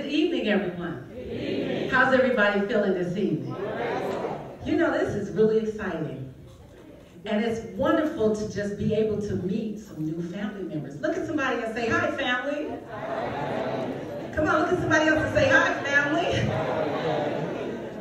Good evening, everyone. Good evening. How's everybody feeling this evening? You know, this is really exciting. And it's wonderful to just be able to meet some new family members. Look at somebody and say, hi, family. Come on, look at somebody else and say, hi, family.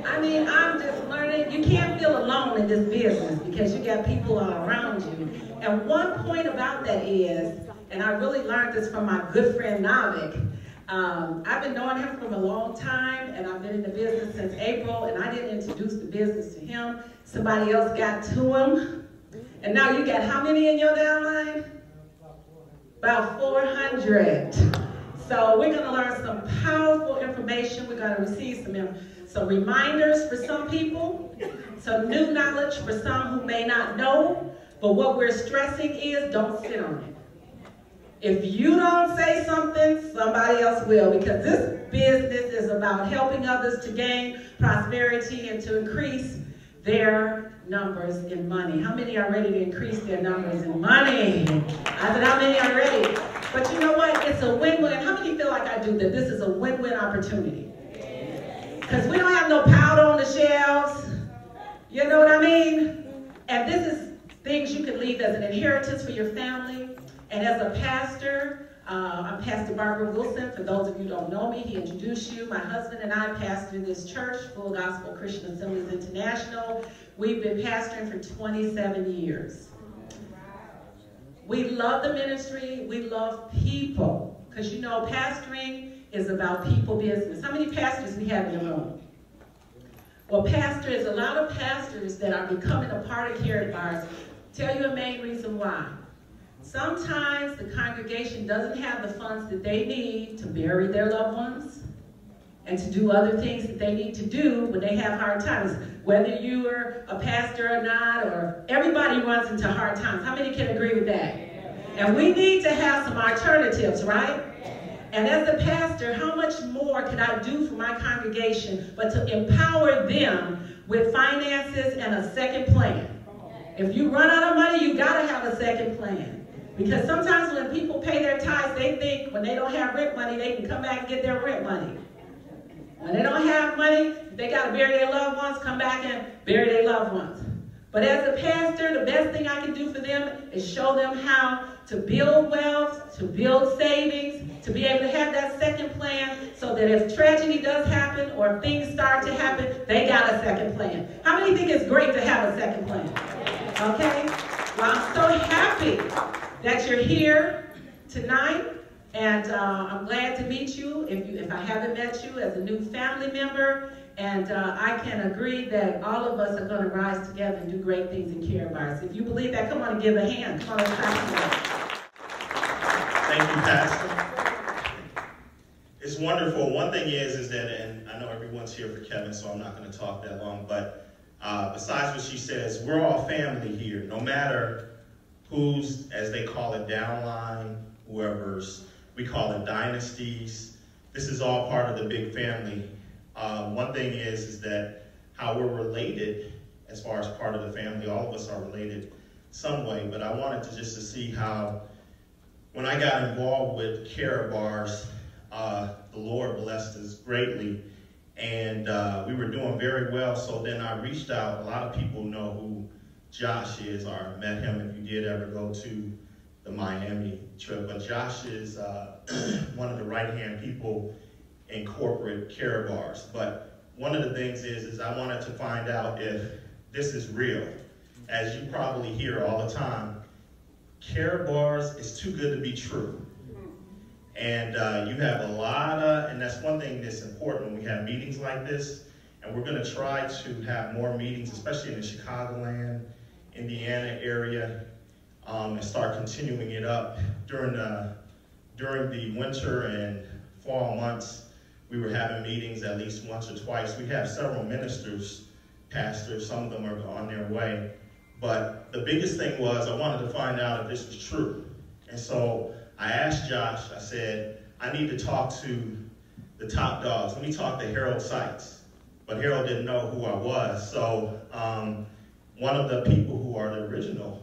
I mean, I'm just learning. You can't feel alone in this business because you got people all around you. And one point about that is, and I really learned this from my good friend Navik. I've been knowing him for a long time, and I've been in the business since April, and I didn't introduce the business to him. Somebody else got to him. And now you got how many in your downline? About 400. So we're going to learn some powerful information. We're going to receive some reminders for some people, some new knowledge for some who may not know. But what we're stressing is don't sit on it. If you don't say something, somebody else will, because this business is about helping others to gain prosperity and to increase their numbers in money. How many are ready to increase their numbers in money? I said, how many are ready? But you know what? It's a win-win. How many feel like I do that this is a win-win opportunity? Because we don't have no powder on the shelves. You know what I mean? And this is things you can leave as an inheritance for your family. And as a pastor, I'm Pastor Barbara Wilson. For those of you who don't know me, he introduced you. My husband and I pastor this church, Full Gospel Christian Assemblies International. We've been pastoring for 27 years. We love the ministry. We love people. Because you know, pastoring is about people business. How many pastors we have in the room? Well, pastors, a lot of pastors that are becoming a part of Carrot Bars tell you a main reason why. Sometimes the congregation doesn't have the funds that they need to bury their loved ones and to do other things that they need to do when they have hard times. Whether you are a pastor or not, or everybody runs into hard times. How many can agree with that? And we need to have some alternatives, right? And as a pastor, how much more can I do for my congregation but to empower them with finances and a second plan? If you run out of money, you got to have a second plan. Because sometimes when people pay their tithes, they think when they don't have rent money, they can come back and get their rent money. When they don't have money, they got to bury their loved ones, come back and bury their loved ones. But as a pastor, the best thing I can do for them is show them how to build wealth, to build savings, to be able to have that second plan so that if tragedy does happen or if things start to happen, they got a second plan. How many think it's great to have a second plan? Okay? Well, I'm so happy that you're here tonight, and I'm glad to meet you if I haven't met you as a new family member, and I can agree that all of us are going to rise together and do great things in Carrot Bars. If you believe that, come on and give a hand. Come on, let's clap together. Thank you, Pastor. It's wonderful. One thing is that, and I know everyone's here for Kevin, so I'm not going to talk that long, but besides what she says, we're all family here, no matter who's, as they call it, downline, whoever's, we call it dynasties. This is all part of the big family. One thing is that how we're related as far as part of the family. All of us are related some way, but I wanted to see how, when I got involved with Carrot Bars, the Lord blessed us greatly, and we were doing very well. So then I reached out. A lot of people know who Josh is, or met him if you did ever go to the Miami trip. But Josh is one of the right-hand people in corporate Carrot Bars. But one of the things is I wanted to find out if this is real. As you probably hear all the time, Carrot Bars is too good to be true. And you have a lot of, and that's one thing that's important when we have meetings like this, and we're going to try to have more meetings, especially in the Chicagoland, Indiana area, and start continuing it up during the winter and fall months. We were having meetings at least once or twice. We have several ministers, pastors, some of them are on their way. But the biggest thing was I wanted to find out if this was true. And so I asked Josh, I said, I need to talk to the top dogs. Let me talk to Harold Sykes. But Harold didn't know who I was. So one of the people who are the original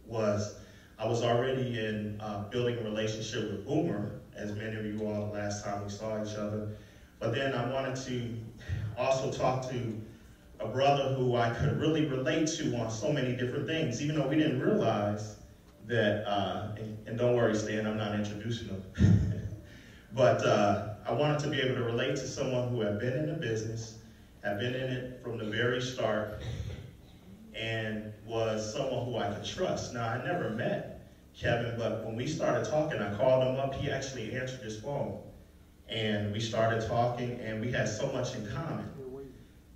was, I was already in building a relationship with Boomer, as many of you all the last time we saw each other. But then I wanted to also talk to a brother who I could really relate to on so many different things, even though we didn't realize that, and don't worry, Stan, I'm not introducing him. But I wanted to be able to relate to someone who had been in the business, had been in it from the very start, and was someone who I could trust. Now, I never met Kevin, but when we started talking, I called him up. He actually answered his phone. And we started talking, and we had so much in common.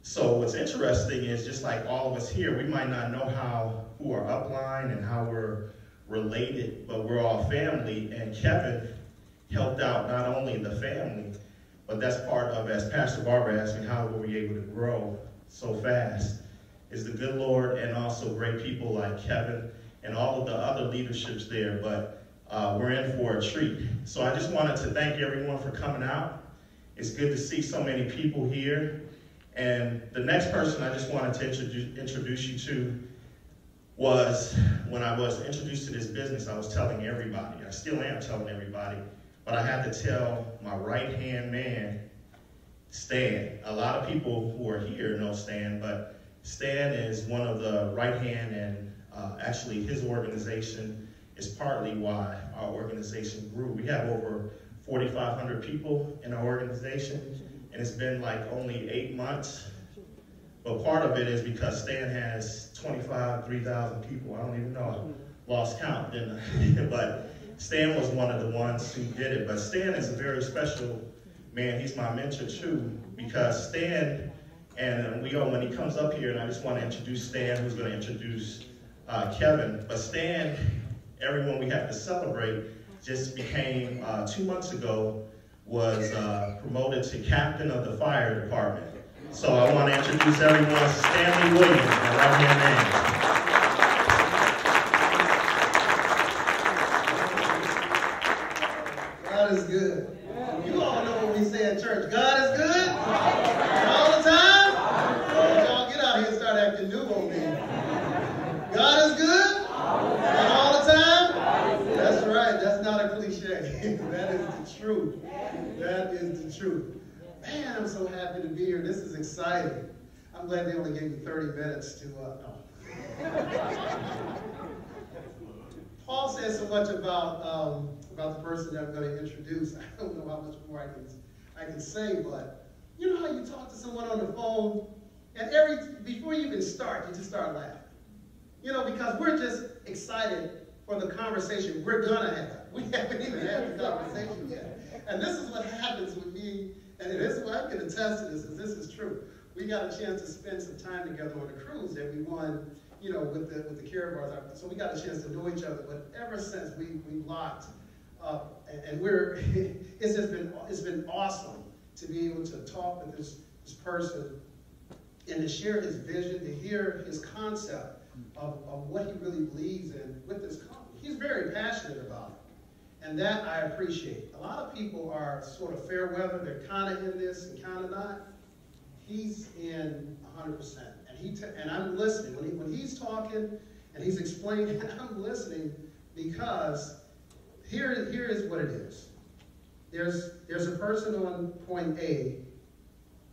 So what's interesting is, just like all of us here, we might not know who are upline and how we're related, but we're all family. And Kevin helped out not only the family, but that's part of, as Pastor Barbara asked me, how were we able to grow so fast, is the good Lord and also great people like Kevin and all of the other leaderships there. But we're in for a treat. So I just wanted to thank everyone for coming out. It's good to see so many people here. And the next person I just wanted to introduce you to was, when I was introduced to this business, I was telling everybody, I still am telling everybody, but I had to tell my right-hand man, Stan. A lot of people who are here know Stan, but Stan is one of the right-hand, and actually his organization is partly why our organization grew. We have over 4,500 people in our organization, and it's been like only 8 months. But part of it is because Stan has 3,000 people. I don't even know. I lost count, didn't I? But Stan was one of the ones who did it. But Stan is a very special man. He's my mentor too, because Stan, and when he comes up here, and I just want to introduce Stan, who's going to introduce Kevin. But Stan, everyone we have to celebrate, just became, 2 months ago, was promoted to captain of the fire department. So I want to introduce everyone, Stanley Williams, my right-hand man. God is good. You all know what we say in church. God is good all the time. Y'all get out here and start acting new on me. God is good and all the time. That's right. That's not a cliche. That is the truth. That is the truth. Man, I'm so happy to be here. This is exciting. I'm glad they only gave me 30 minutes to, Paul says so much about the person that I'm going to introduce. I don't know how much more I can say, but you know how you talk to someone on the phone, and before you even start, you just start laughing. You know, because we're just excited for the conversation we're going to have. We haven't even had the conversation yet. And this is what happens with me. And this is why I can attest to this, is this is true. We got a chance to spend some time together on the cruise that we won, you know, with the care bars. So we got a chance to know each other. But ever since we locked up, and it's been awesome to be able to talk with this person and to share his vision, to hear his concept of what he really believes in with this company. He's very passionate about it. And that I appreciate. A lot of people are sort of fair weather. They're kind of in this and kind of not. He's in 100%. And I'm listening. When he's talking and he's explaining, I'm listening, because here is what it is. There's a person on point A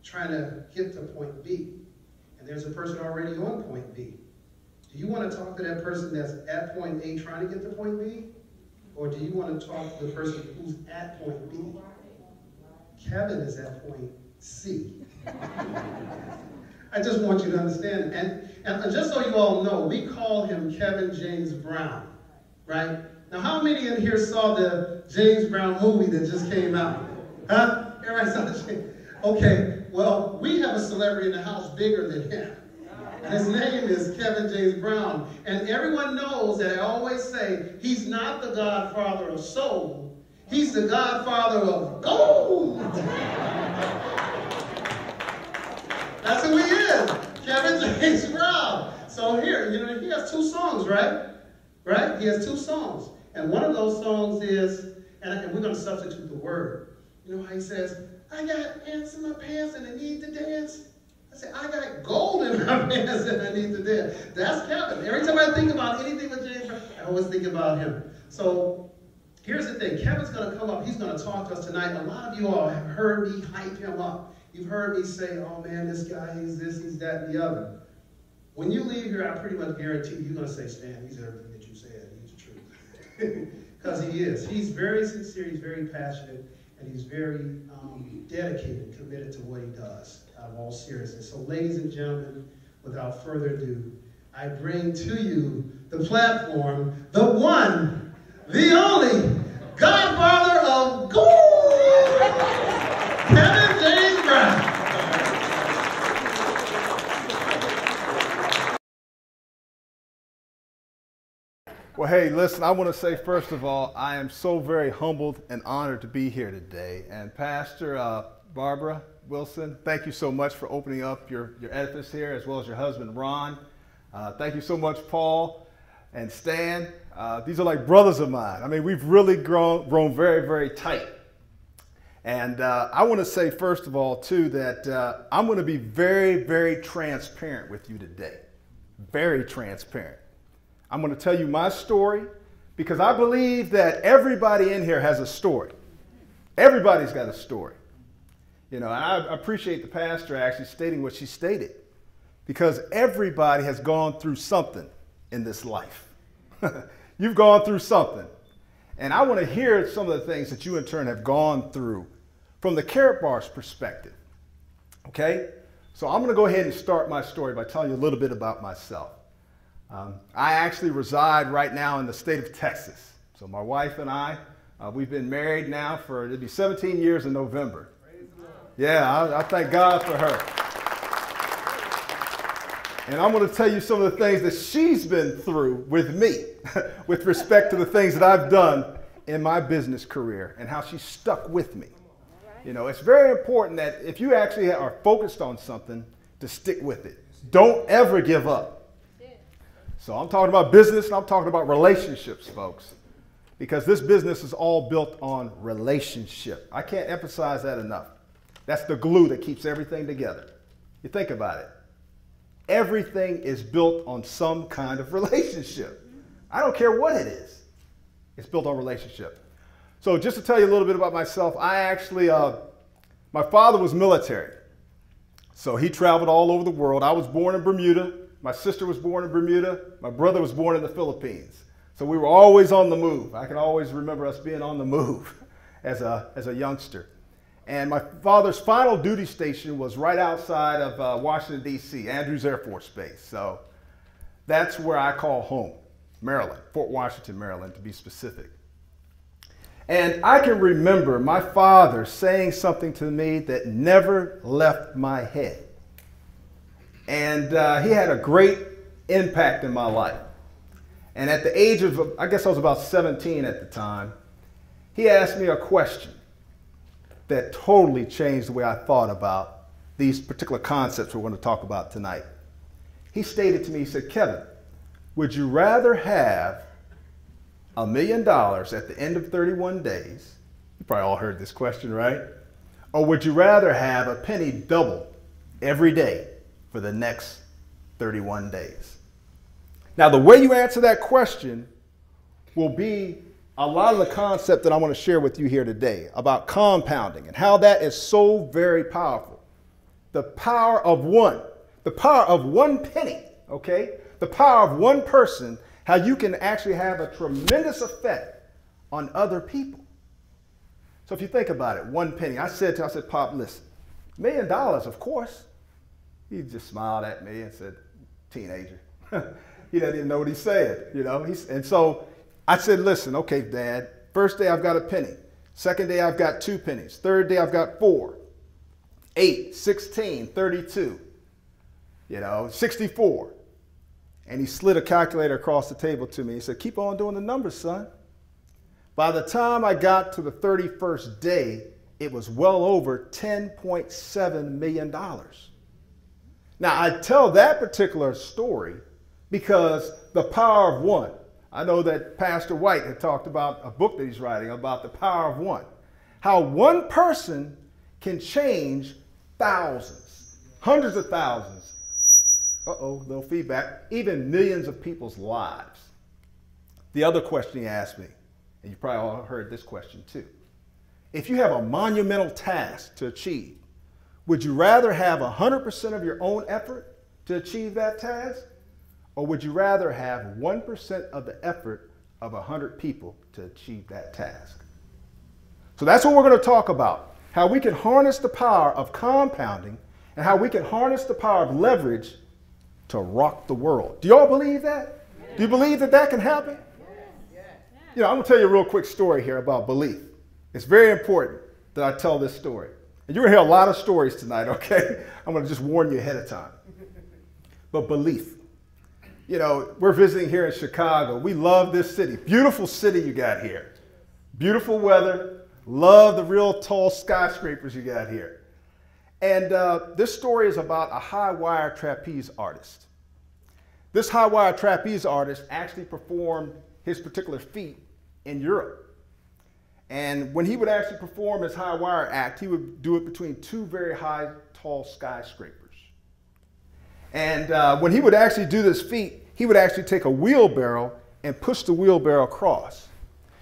trying to get to point B. And there's a person already on point B. Do you want to talk to that person that's at point A trying to get to point B? Or do you want to talk to the person who's at point B? Kevin is at point C. I just want you to understand. And just so you all know, we call him Kevin James Brown, right? Now, how many in here saw the James Brown movie that just came out? Huh? Everybody saw the James? Okay, well, we have a celebrity in the house bigger than him. And his name is Kevin James Brown. And everyone knows that I always say he's not the godfather of soul. He's the godfather of gold. That's who he is, Kevin James Brown. So here, you know, he has 2 songs, right? Right? He has 2 songs. And one of those songs is, and we're going to substitute the word. You know how he says, I got ants in my pants and I need to dance. I say, I got gold in my pants and I need to dance. That's Kevin. Every time I think about anything with James Brown, I always think about him. So Here's the thing. Kevin's going to come up. He's going to talk to us tonight. A lot of you all have heard me hype him up. You've heard me say, oh, man, this guy, he's this, he's that, and the other. When you leave here, I pretty much guarantee you're going to say, Stan, he's everything that you said. He's the truth. Because he is. He's very sincere. He's very passionate. And he's very dedicated and committed to what he does, out of all seriousness. So, ladies and gentlemen, without further ado, I bring to you the platform, the one, the only, godfather of gold, Kevin James Brown. Well, hey, listen, I want to say, first of all, I am so very humbled and honored to be here today. And Pastor Barbara Wilson, thank you so much for opening up your edifice here, as well as your husband, Ron. Thank you so much, Paul and Stan. These are like brothers of mine. I mean, we've really grown very, very tight. And I want to say, first of all, too, that I'm going to be very, very transparent with you today. Very transparent. I'm going to tell you my story because I believe that everybody in here has a story. Everybody's got a story. You know, and I appreciate the pastor actually stating what she stated because everybody has gone through something in this life. You've gone through something. And I want to hear some of the things that you in turn have gone through from the Carrot Bar's perspective. Okay? So I'm going to go ahead and start my story by telling you a little bit about myself. I actually reside right now in the state of Texas. So my wife and I, we've been married now for, it'll be 17 years in November. Yeah, I thank God for her. And I'm going to tell you some of the things that she's been through with me with respect to the things that I've done in my business career and how she stuck with me. You know, it's very important that if you actually are focused on something, to stick with it. Don't ever give up. So I'm talking about business and I'm talking about relationships, folks, because this business is all built on relationship. I can't emphasize that enough. That's the glue that keeps everything together. You think about it. Everything is built on some kind of relationship. I don't care what it is. It's built on relationship. So just to tell you a little bit about myself, I actually, my father was military. So he traveled all over the world. I was born in Bermuda. My sister was born in Bermuda. My brother was born in the Philippines. So we were always on the move. I can always remember us being on the move as a youngster. And my father's final duty station was right outside of Washington, D.C., Andrews Air Force Base. So that's where I call home, Maryland, Fort Washington, Maryland, to be specific. And I can remember my father saying something to me that never left my head. And he had a great impact in my life. And at the age of, I guess I was about 17 at the time, he asked me a question that totally changed the way I thought about these particular concepts we're going to talk about tonight. He stated to me, he said, Kevin, would you rather have $1 million at the end of 31 days? You probably all heard this question, right? Or would you rather have a penny double every day for the next 31 days? Now, the way you answer that question will be a lot of the concept that I want to share with you here today about compounding and how that is so very powerful. The power of one penny, okay? The power of one person, how you can actually have a tremendous effect on other people. So if you think about it, one penny. I said, Pop, listen, $1 million, of course. He just smiled at me and said, teenager. He didn't even know what he said, you know. And so I said, listen, okay, Dad, first day I've got a penny. Second day I've got 2 pennies. Third day I've got 4, 8, 16, 32, 64. And he slid a calculator across the table to me. He said, keep on doing the numbers, son. By the time I got to the 31st day, it was well over $10.7 million. Now, I tell that particular story because the power of one. I know that Pastor White had talked about a book that he's writing about the power of one. How one person can change thousands, hundreds of thousands, little feedback, even millions of people's lives. The other question he asked me, And you probably all heard this question too. If you have a monumental task to achieve, would you rather have 100% of your own effort to achieve that task? Or would you rather have 1% of the effort of 100 people to achieve that task? So that's what we're going to talk about. How we can harness the power of compounding and how we can harness the power of leverage to rock the world. Do you all believe that? Do you believe that that can happen? You know, I'm going to tell you a real quick story here about belief. It's very important that I tell this story. And you're going to hear a lot of stories tonight, okay? I'm going to just warn you ahead of time. But belief. You know, we're visiting here in Chicago. We love this city. Beautiful city you got here. Beautiful weather. Love the real tall skyscrapers you got here. And this story is about a high wire trapeze artist. This high wire trapeze artist actually performed his particular feat in Europe. And when he would actually perform his high wire act, he would do it between two very high, tall skyscrapers. And when he would actually do this feat, he would actually take a wheelbarrow and push the wheelbarrow across.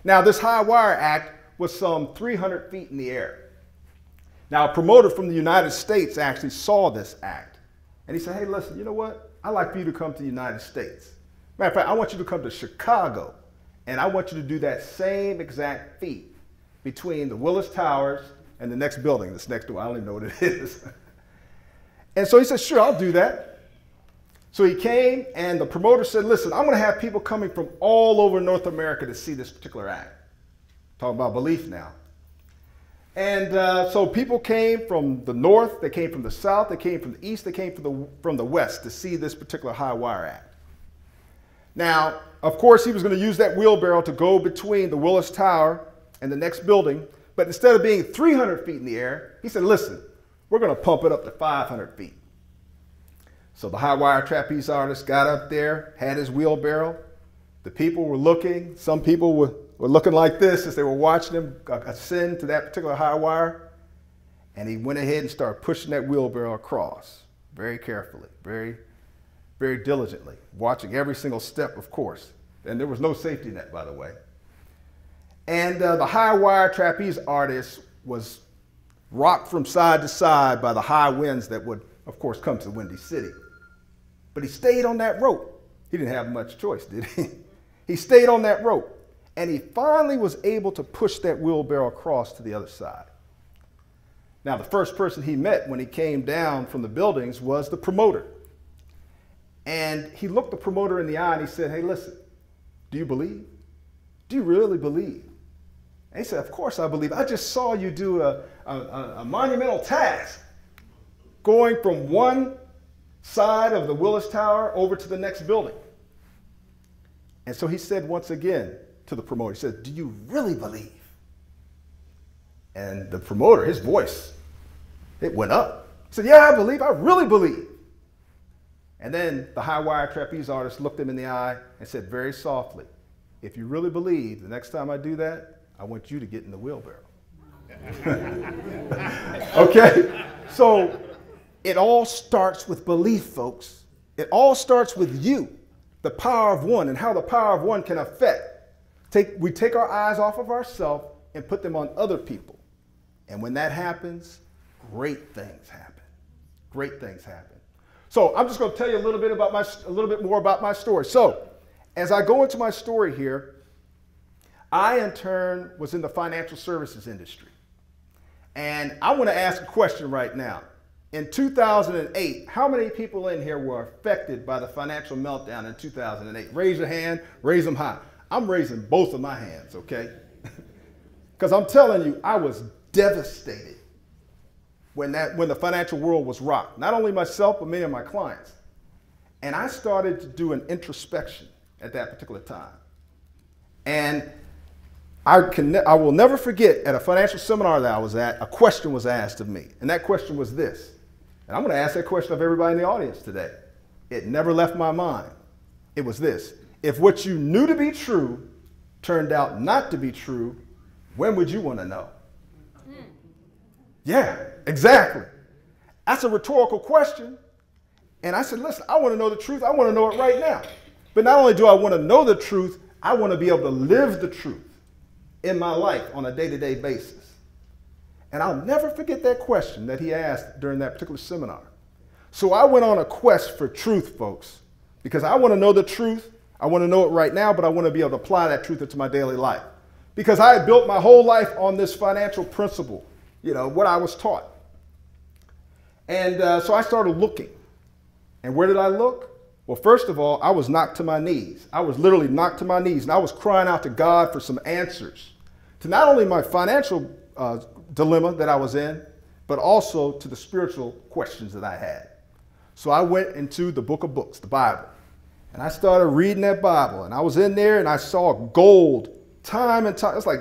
Now, this high wire act was some 300 feet in the air. Now, a promoter from the United States actually saw this act. And he said, hey, listen, you know what? I'd like for you to come to the United States. Matter of fact, I want you to come to Chicago, and I want you to do that same exact feat between the Willis Towers and the next building, this next door. I don't even know what it is. And so he said, sure, I'll do that. So he came, and the promoter said, listen, I'm going to have people coming from all over North America to see this particular act. Talking about belief now. And so people came from the north, they came from the south, they came from the east, they came from the west to see this particular high wire act. Now, of course, he was going to use that wheelbarrow to go between the Willis Tower and the next building, but instead of being 300 feet in the air, he said, listen, we're going to pump it up to 500 feet. So the high wire trapeze artist got up there, had his wheelbarrow. The people were looking. Some people were looking like this as they were watching him ascend to that particular high wire. And he went ahead and started pushing that wheelbarrow across very carefully, very, very diligently, watching every single step, of course. And there was no safety net, by the way. And the high wire trapeze artist was rocked from side to side by the high winds that would, of course, come to the Windy City. But he stayed on that rope. He didn't have much choice, did he? He stayed on that rope. And he finally was able to push that wheelbarrow across to the other side. Now, the first person he met when he came down from the buildings was the promoter. And he looked the promoter in the eye and he said, hey, listen, do you believe? Do you really believe? And he said, of course I believe. I just saw you do a monumental task going from one side of the Willis Tower over to the next building. And so he said once again to the promoter, he said, do you really believe? And the promoter, his voice, it went up. He said, yeah, I believe, I really believe. And then the high wire trapeze artist looked him in the eye and said very softly, if you really believe, the next time I do that, I want you to get in the wheelbarrow. Okay, so it all starts with belief, folks. It all starts with you, the power of one, and how the power of one can affect. We take our eyes off of ourselves and put them on other people. And when that happens, great things happen. Great things happen. So I'm just going to tell you a little bit more about my story. So as I go into my story here, I in turn was in the financial services industry. And I want to ask a question right now. In 2008, how many people in here were affected by the financial meltdown in 2008? Raise your hand, raise them high. I'm raising both of my hands, okay? Because I'm telling you, I was devastated when the financial world was rocked. Not only myself, but many of my clients. And I started to do an introspection at that particular time. And I will never forget, at a financial seminar that I was at, a question was asked of me. And that question was this. And I'm going to ask that question of everybody in the audience today. It never left my mind. It was this. If what you knew to be true turned out not to be true, when would you want to know? Yeah, exactly. That's a rhetorical question. And I said, listen, I want to know the truth. I want to know it right now. But not only do I want to know the truth, I want to be able to live the truth. in my life on a day-to-day basis? And I'll never forget that question that he asked during that particular seminar. So I went on a quest for truth, folks, because I want to know the truth. I want to know it right now, but I want to be able to apply that truth into my daily life. Because I had built my whole life on this financial principle, what I was taught. And so I started looking. And where did I look? Well, first of all, I was knocked to my knees. I was literally knocked to my knees, and I was crying out to God for some answers to not only my financial dilemma that I was in, but also to the spiritual questions that I had. So I went into the book of books, the Bible, and I started reading that Bible. And I was in there, and I saw gold time and time. It's like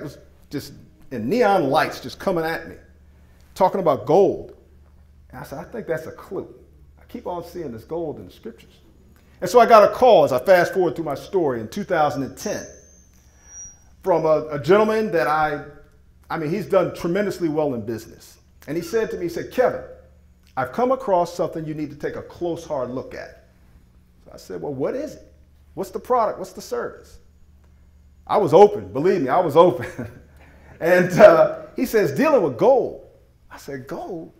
just in neon lights just coming at me, talking about gold. And I said, I think that's a clue. I keep on seeing this gold in the scriptures. And so I got a call as I fast forward through my story in 2010 from a gentleman that I mean, he's done tremendously well in business. And he said to me, he said, Kevin, I've come across something you need to take a close, hard look at. So I said, well, what is it? What's the product? What's the service? I was open. Believe me, I was open. And he says, dealing with gold. I said, gold?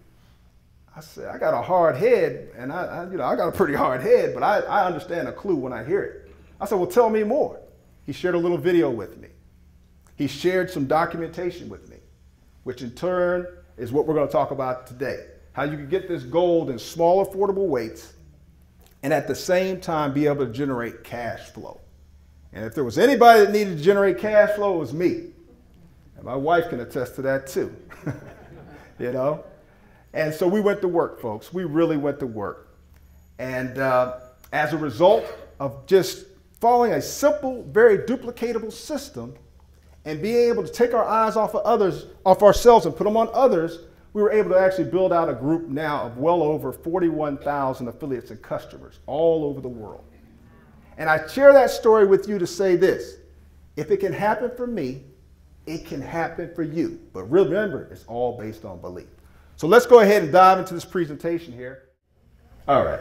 I said, I got a hard head, and I got a pretty hard head, but I understand a clue when I hear it. I said, well, tell me more. He shared a little video with me. He shared some documentation with me, which in turn is what we're going to talk about today. How you can get this gold in small, affordable weights, and at the same time be able to generate cash flow. And if there was anybody that needed to generate cash flow, it was me. And my wife can attest to that too, And so we went to work, folks. We really went to work. And as a result of just following a simple, very duplicatable system and being able to take our eyes off of others, off ourselves and put them on others, we were able to actually build out a group now of well over 41,000 affiliates and customers all over the world. And I share that story with you to say this: if it can happen for me, it can happen for you. But remember, it's all based on belief. So let's go ahead and dive into this presentation here. All right.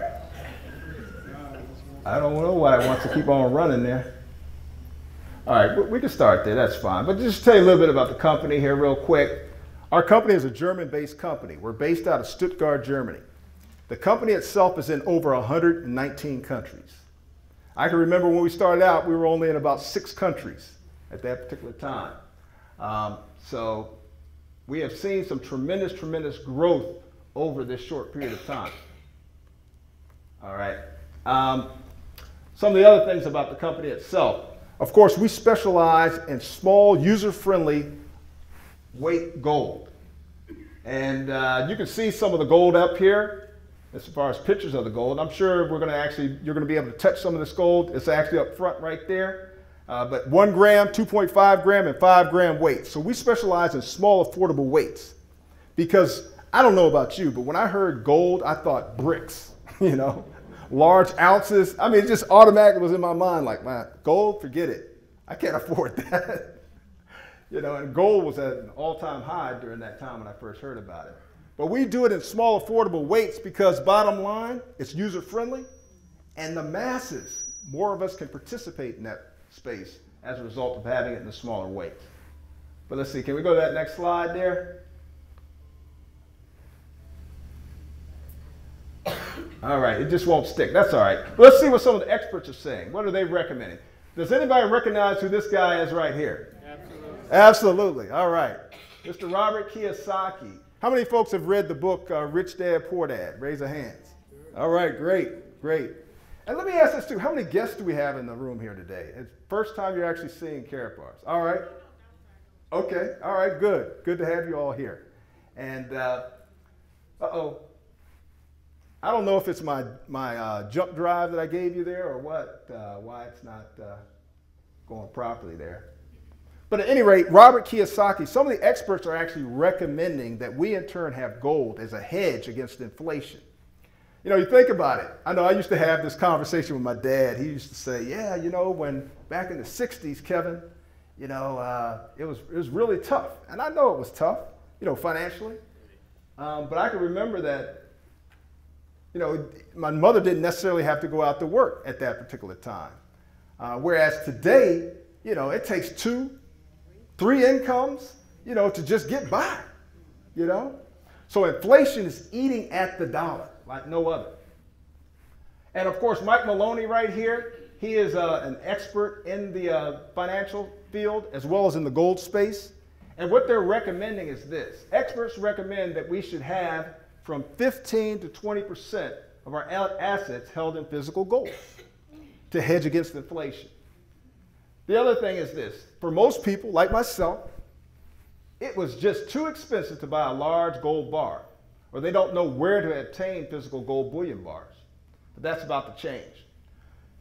I don't know why it wants to keep on running there. All right, we can start there, that's fine. But just to tell you a little bit about the company here real quick. Our company is a German-based company. We're based out of Stuttgart, Germany. The company itself is in over 119 countries. I can remember when we started out, we were only in about 6 countries at that particular time. So we have seen some tremendous, tremendous growth over this short period of time. All right. Some of the other things about the company itself. Of course, we specialize in small, user-friendly weight gold. And you can see some of the gold up here as far as pictures of the gold. I'm sure you're going to be able to touch some of this gold. It's actually up front right there. But 1 gram, 2.5 gram, and 5 gram weights. So we specialize in small, affordable weights. Because I don't know about you, but when I heard gold, I thought bricks, large ounces. I mean, it just automatically was in my mind like, man, gold, forget it. I can't afford that. And gold was at an all-time high during that time when I first heard about it. But we do it in small, affordable weights because bottom line, it's user-friendly, and the masses, more of us can participate in that space as a result of having it in the smaller weights. But let's see, can we go to that next slide there? All right, it just won't stick. That's all right. But let's see what some of the experts are saying. What are they recommending? Does anybody recognize who this guy is right here? Absolutely. Absolutely. All right. Mr. Robert Kiyosaki. How many folks have read the book Rich Dad, Poor Dad? Raise your hands. All right, great, great. And let me ask this too. How many guests do we have in the room here today? It's first time you're actually seeing Karatbars. All right. Okay. All right, good. Good to have you all here. And, I don't know if it's my jump drive that I gave you there or what, why it's not going properly there. But at any rate, Robert Kiyosaki, some of the experts are actually recommending that we in turn have gold as a hedge against inflation. You think about it. I know I used to have this conversation with my dad. He used to say, yeah, when back in the 60s, Kevin, it was really tough. And I know it was tough, financially. But I can remember that my mother didn't necessarily have to go out to work at that particular time. Whereas today, it takes 2 3 incomes, to just get by, So inflation is eating at the dollar like no other. And of course, Mike Maloney right here, he is an expert in the financial field as well as in the gold space. And what they're recommending is this. Experts recommend that we should have from 15 to 20% of our assets held in physical gold to hedge against inflation. The other thing is this. For most people, like myself, it was just too expensive to buy a large gold bar, or they don't know where to obtain physical gold bullion bars. But that's about to change.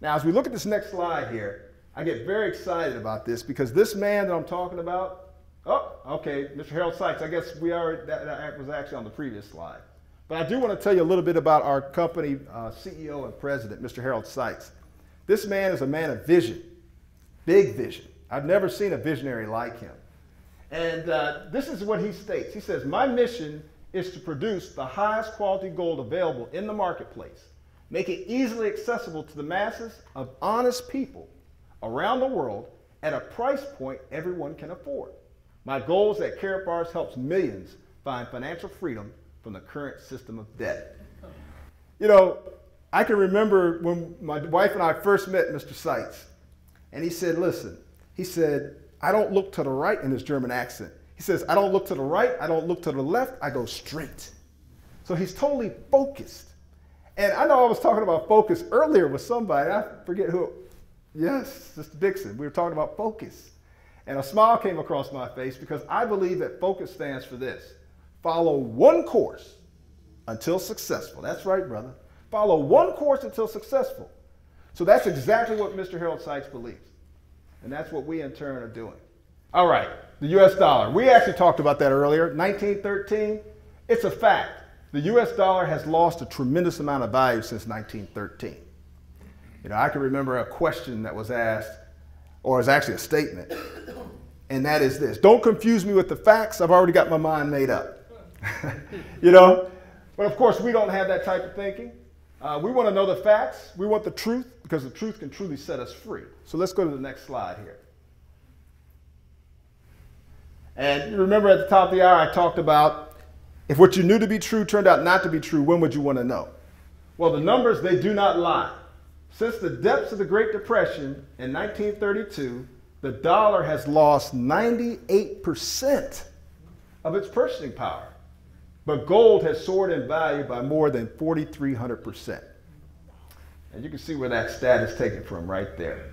Now, as we look at this next slide here, I get very excited about this because this man that I'm talking about, Mr. Harold Sykes, I guess that was actually on the previous slide. But I do want to tell you a little bit about our company CEO and president, Mr. Harold Sykes. This man is a man of vision, big vision. I've never seen a visionary like him. And this is what he states. He says, my mission is to produce the highest quality gold available in the marketplace, make it easily accessible to the masses of honest people around the world at a price point everyone can afford. My goal is that Karatbars helps millions find financial freedom from the current system of debt. I can remember when my wife and I first met Mr. Sykes, and he said, listen, he said, I don't look to the right in his German accent. He says, I don't look to the right, I don't look to the left, I go straight. So he's totally focused. And I know I was talking about focus earlier with somebody, I forget who. Yes, Sister Dixon, we were talking about focus. And a smile came across my face because I believe that focus stands for this. Follow one course until successful. That's right, brother. Follow one course until successful. So that's exactly what Mr. Harold Sykes believes. And that's what we in turn are doing. All right, the US dollar. We actually talked about that earlier. 1913, it's a fact. The US dollar has lost a tremendous amount of value since 1913. I can remember a question that was asked, or it's actually a statement, and that is this. Don't confuse me with the facts. I've already got my mind made up. But of course, we don't have that type of thinking. We want to know the facts. We want the truth because the truth can truly set us free. So let's go to the next slide here. And you remember at the top of the hour, I talked about if what you knew to be true turned out not to be true, when would you want to know? Well, the numbers, they do not lie. Since the depths of the Great Depression in 1932, the dollar has lost 98% of its purchasing power. But gold has soared in value by more than 4,300%. And you can see where that stat is taken from right there.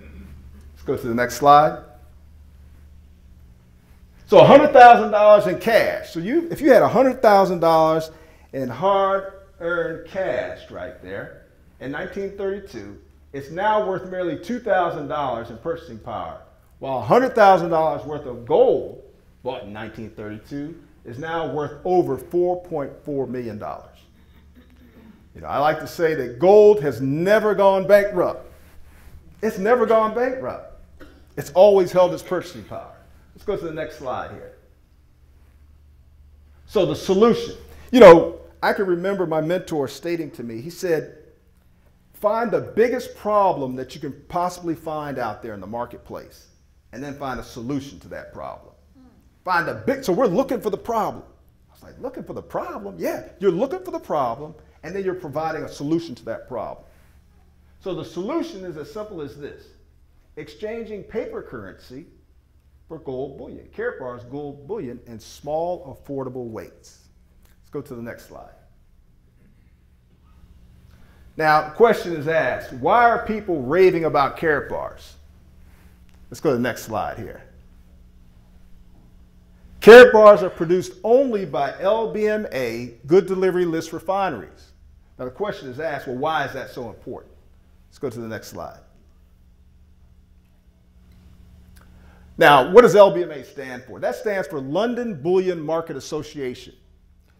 Let's go to the next slide. So $100,000 in cash. So if you had $100,000 in hard-earned cash right there in 1932, it's now worth merely $2,000 in purchasing power, while $100,000 worth of gold bought in 1932 is now worth over $4.4 million. I like to say that gold has never gone bankrupt. It's never gone bankrupt. It's always held its purchasing power. Let's go to the next slide here. So the solution. I can remember my mentor stating to me, he said, find the biggest problem that you can possibly find out there in the marketplace, and then find a solution to that problem. So we're looking for the problem. I was like, looking for the problem? Yeah, you're looking for the problem, and then you're providing a solution to that problem. So the solution is as simple as this: exchanging paper currency for gold bullion. Karatbars gold bullion in small, affordable weights. Let's go to the next slide. Now, the question is asked, why are people raving about Karatbars? Let's go to the next slide here. Karatbars are produced only by LBMA Good Delivery List refineries. Now the question is asked, well, why is that so important? Let's go to the next slide. Now, what does LBMA stand for? That stands for London Bullion Market Association.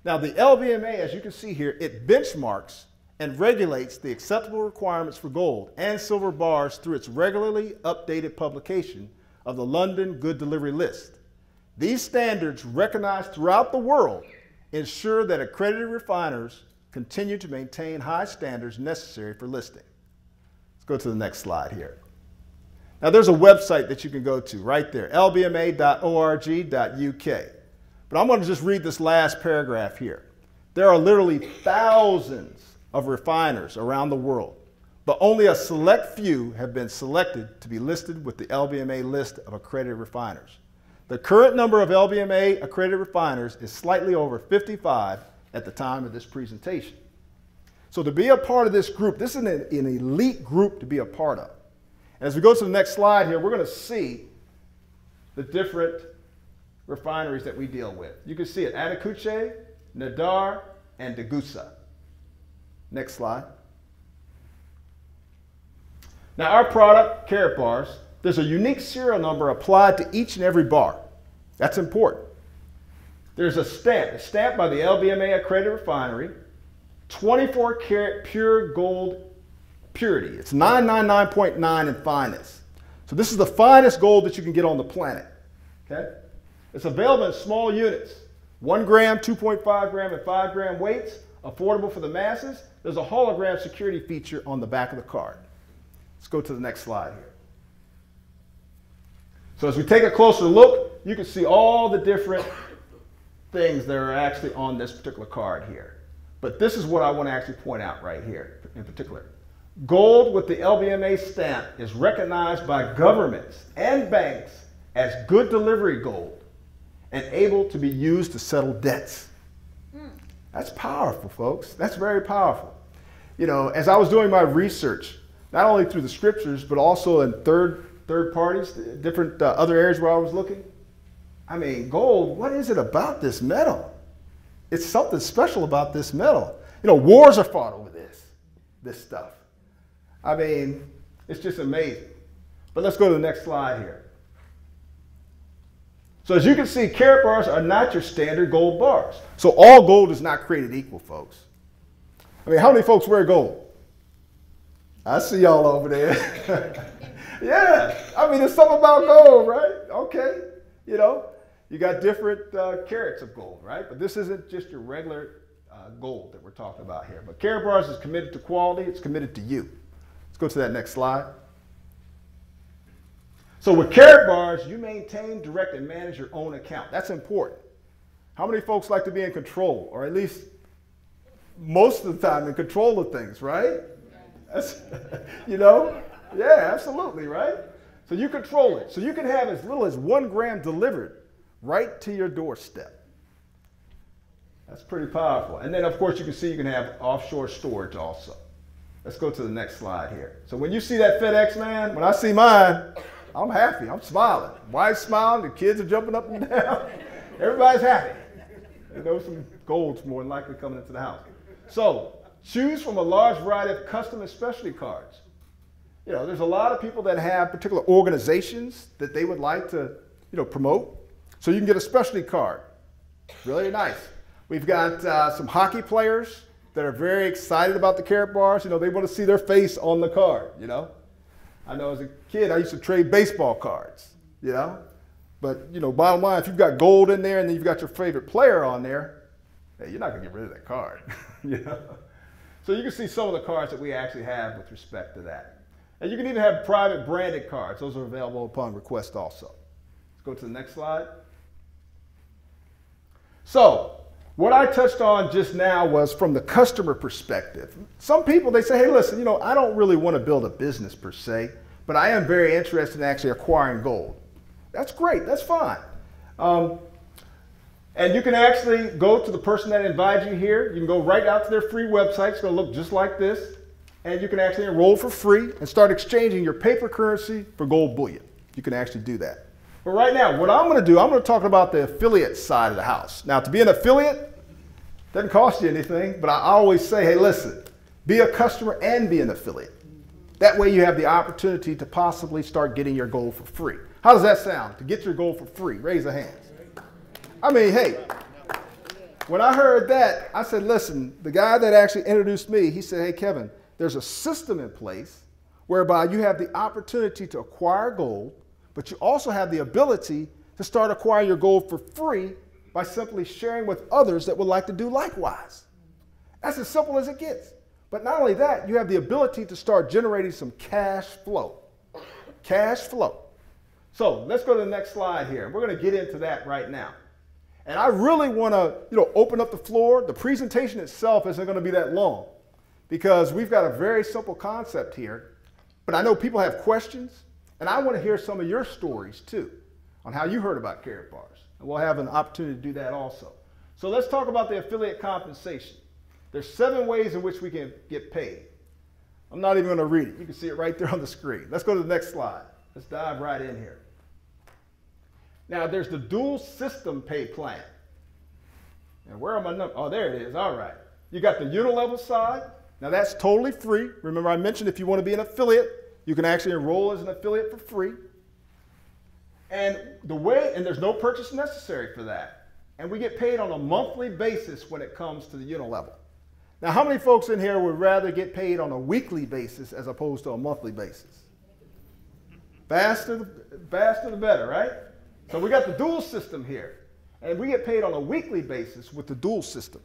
Now the LBMA, as you can see here, it benchmarks and regulates the acceptable requirements for gold and silver bars through its regularly updated publication of the London Good Delivery List. These standards, recognized throughout the world, ensure that accredited refiners continue to maintain high standards necessary for listing. Let's go to the next slide here. Now, there's a website that you can go to right there, lbma.org.uk. But I'm going to just read this last paragraph here. There are literally thousands of refiners around the world, but only a select few have been selected to be listed with the LBMA list of accredited refiners. The current number of LBMA accredited refiners is slightly over 55 at the time of this presentation. So to be a part of this group, this is an elite group to be a part of. As we go to the next slide here, we're going to see the different refineries that we deal with. You can see it, Atakuche, Nadar, and Degussa. Next slide. Now our product, Carrot Bars, there's a unique serial number applied to each and every bar. That's important. There's a stamp. It's stamped by the LBMA accredited refinery, 24 karat pure gold purity. It's 999.9 in fineness. So this is the finest gold that you can get on the planet. Okay? It's available in small units, 1 gram, 2.5 gram, and 5 gram weights, affordable for the masses. There's a hologram security feature on the back of the card. Let's go to the next slide here. So as we take a closer look, you can see all the different things that are actually on this particular card here. But this is what I want to actually point out right here in particular. Gold with the LBMA stamp is recognized by governments and banks as good delivery gold and able to be used to settle debts. That's powerful, folks. That's very powerful. You know, as I was doing my research, not only through the scriptures, but also in third parties, different other areas where I was looking, I mean, gold, what is it about this metal? It's something special about this metal. You know, wars are fought over this stuff. I mean, it's just amazing. But let's go to the next slide here. So as you can see, Carrot Bars are not your standard gold bars. So all gold is not created equal, folks. I mean, how many folks wear gold? I see y'all over there. Yeah, I mean, there's something about gold, right? Okay, you know. You got different carats of gold, right? But this isn't just your regular gold that we're talking about here. But Carrot Bars is committed to quality. It's committed to you. Let's go to that next slide. So with Carrot Bars, you maintain, direct, and manage your own account. That's important. How many folks like to be in control, or at least most of the time in control of things, right? That's, you know? Yeah, absolutely, right? So you control it. So you can have as little as 1 gram delivered right to your doorstep. That's pretty powerful. And then, of course, you can see you can have offshore storage also. Let's go to the next slide here. So when you see that FedEx, man, when I see mine, I'm happy. I'm smiling. Wife's smiling. The kids are jumping up and down. Everybody's happy. You know, some gold's more than likely coming into the house. So choose from a large variety of custom and specialty cards. You know, there's a lot of people that have particular organizations that they would like to, you know, promote. So you can get a specialty card. Really nice. We've got some hockey players that are very excited about the Carrot Bars. You know, they want to see their face on the card, you know. I know as a kid, I used to trade baseball cards, you know. But, you know, bottom line, if you've got gold in there and then you've got your favorite player on there, hey, you're not going to get rid of that card, you know. So you can see some of the cards that we actually have with respect to that. And you can even have private branded cards. Those are available upon request also. Let's go to the next slide. So what I touched on just now was from the customer perspective. Some people, they say, hey, listen, you know, I don't really want to build a business per se, but I am very interested in actually acquiring gold. That's great. That's fine. And you can actually go to the person that invited you here. You can go right out to their free website. It's going to look just like this. And you can actually enroll for free and start exchanging your paper currency for gold bullion. You can actually do that. But right now, what I'm going to do, I'm going to talk about the affiliate side of the house. Now, to be an affiliate, doesn't cost you anything, but I always say, hey, listen, be a customer and be an affiliate. That way you have the opportunity to possibly start getting your gold for free. How does that sound? To get your gold for free? Raise a hand. I mean, hey, when I heard that, I said, listen, the guy that actually introduced me, he said, hey, Kevin, there's a system in place whereby you have the opportunity to acquire gold, but you also have the ability to start acquiring your gold for free by simply sharing with others that would like to do likewise. That's as simple as it gets. But not only that, you have the ability to start generating some cash flow. Cash flow. So let's go to the next slide here. We're going to get into that right now. And I really want to, open up the floor. The presentation itself isn't going to be that long because we've got a very simple concept here. But I know people have questions, and I want to hear some of your stories too on how you heard about Karatbars. And we'll have an opportunity to do that also. So let's talk about the affiliate compensation. There's 7 ways in which we can get paid. I'm not even going to read it. You can see it right there on the screen. Let's go to the next slide. Let's dive right in here. Now, there's the dual system pay plan. And where are my numbers? Oh, there it is. All right. You got the unilevel side. Now, that's totally free. Remember, I mentioned if you want to be an affiliate, you can actually enroll as an affiliate for free. And there's no purchase necessary for that. And we get paid on a monthly basis when it comes to the unilevel. Now, how many folks in here would rather get paid on a weekly basis as opposed to a monthly basis? Faster the better, right? So we got the dual system here, and we get paid on a weekly basis with the dual system.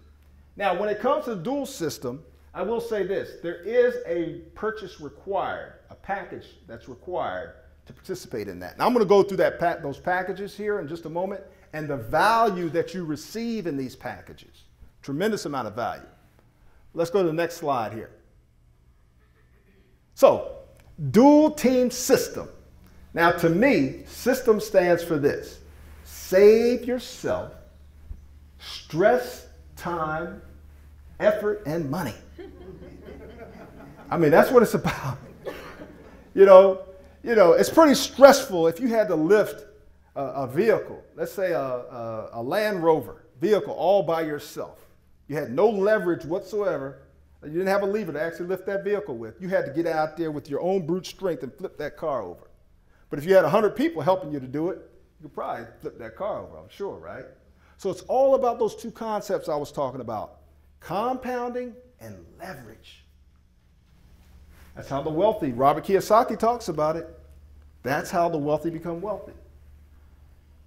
Now, when it comes to the dual system, I will say this. There is a purchase required, a package that's required to participate in that. Now, I'm going to go through those packages here in just a moment and the value that you receive in these packages. Tremendous amount of value. Let's go to the next slide here. So, dual team system. Now, to me, system stands for this. Save yourself stress, time, effort, and money. I mean, that's what it's about. It's pretty stressful if you had to lift a vehicle, let's say a Land Rover vehicle all by yourself. You had no leverage whatsoever. You didn't have a lever to actually lift that vehicle with. You had to get out there with your own brute strength and flip that car over. But if you had 100 people helping you to do it, you could probably flip that car over, I'm sure, right? So it's all about those 2 concepts I was talking about, compounding and leverage. That's how the wealthy, Robert Kiyosaki talks about it. That's how the wealthy become wealthy.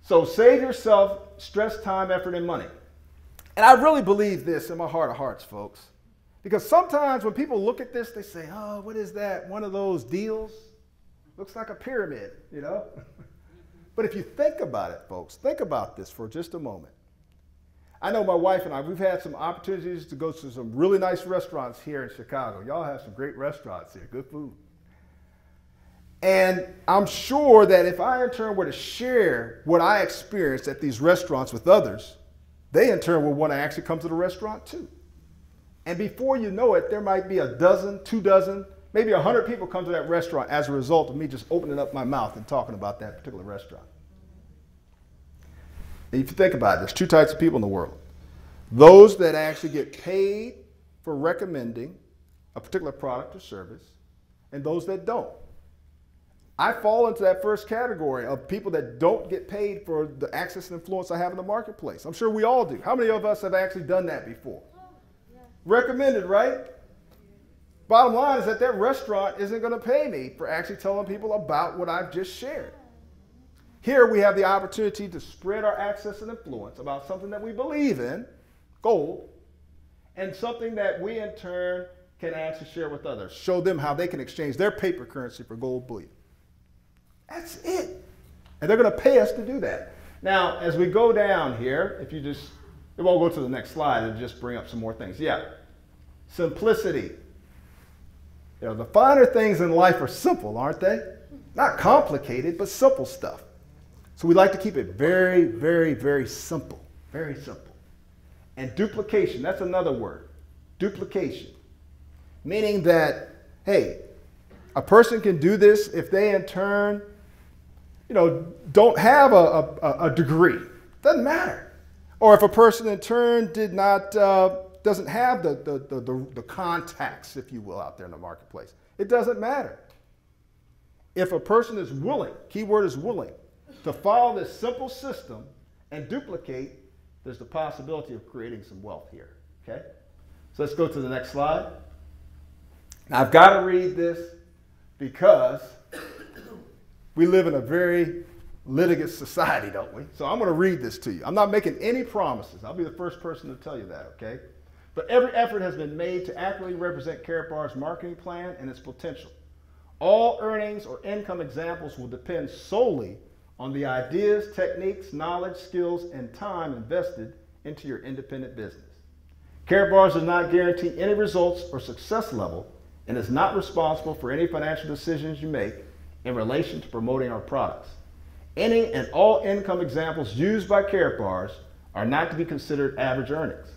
So save yourself stress, time, effort, and money. And I really believe this in my heart of hearts, folks. Because sometimes when people look at this, they say, oh, what is that? One of those deals? Looks like a pyramid, But if you think about it, folks, think about this for just a moment. I know my wife and I, we've had some opportunities to go to some really nice restaurants here in Chicago. Y'all have some great restaurants here, good food. And I'm sure that if I in turn were to share what I experienced at these restaurants with others, they in turn would want to actually come to the restaurant too. And before you know it, there might be a dozen, 2 dozen, maybe 100 people come to that restaurant as a result of me just opening up my mouth and talking about that particular restaurant. And if you think about it, there's 2 types of people in the world. Those that actually get paid for recommending a particular product or service, and those that don't. I fall into that first category of people that don't get paid for the access and influence I have in the marketplace. I'm sure we all do. How many of us have actually done that before? Recommended, right? Bottom line is that restaurant isn't going to pay me for actually telling people about what I've just shared. Here we have the opportunity to spread our access and influence about something that we believe in, gold, and something that we in turn can actually share with others. Show them how they can exchange their paper currency for gold bullion. That's it. And they're going to pay us to do that. Now, as we go down here, it won't go to the next slide, it'll just bring up some more things. Yeah. Simplicity. The finer things in life are simple, aren't they? Not complicated, but simple stuff. So we like to keep it very, very, very simple. Very simple. And duplication, that's another word. Duplication. Meaning that, hey, a person can do this if they in turn, don't have a degree. Doesn't matter. Or if a person in turn doesn't have the contacts, if you will, out there in the marketplace. It doesn't matter. If a person is willing, keyword is willing, to follow this simple system and duplicate, there's the possibility of creating some wealth here, okay? So let's go to the next slide. Now, I've got to read this because we live in a very litigious society, don't we? So I'm going to read this to you. I'm not making any promises. I'll be the first person to tell you that, okay? But every effort has been made to accurately represent Karatbar's marketing plan and its potential. All earnings or income examples will depend solely on the ideas, techniques, knowledge, skills, and time invested into your independent business. Karatbars does not guarantee any results or success level and is not responsible for any financial decisions you make in relation to promoting our products. Any and all income examples used by Karatbars are not to be considered average earnings.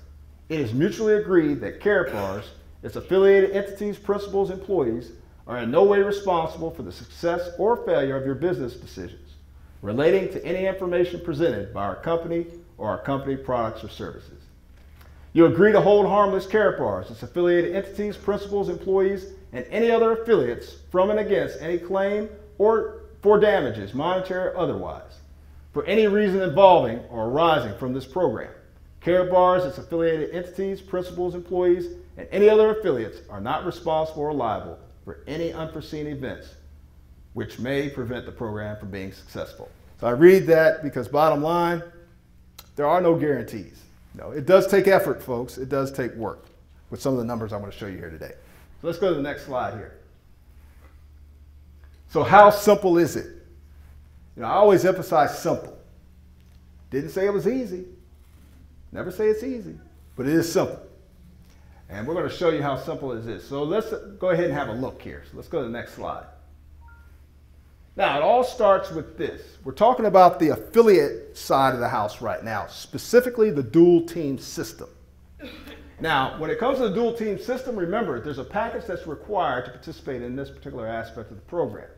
It is mutually agreed that Karatbars, its affiliated entities, principals, employees, are in no way responsible for the success or failure of your business decisions relating to any information presented by our company or our company products or services. You agree to hold harmless Karatbars, its affiliated entities, principals, employees, and any other affiliates from and against any claim or for damages, monetary or otherwise, for any reason involving or arising from this program. Karatbars, its affiliated entities, principals, employees, and any other affiliates are not responsible or liable for any unforeseen events which may prevent the program from being successful. So I read that because bottom line, there are no guarantees. No, it does take effort, folks. It does take work with some of the numbers I'm going to show you here today. So let's go to the next slide here. So how simple is it? I always emphasize simple. Didn't say it was easy. Never say it's easy, but it is simple. And we're going to show you how simple it is. So let's go ahead and have a look here. So let's go to the next slide. Now, it all starts with this. We're talking about the affiliate side of the house right now, specifically the dual team system. Now, when it comes to the dual team system, remember, there's a package that's required to participate in this particular aspect of the program.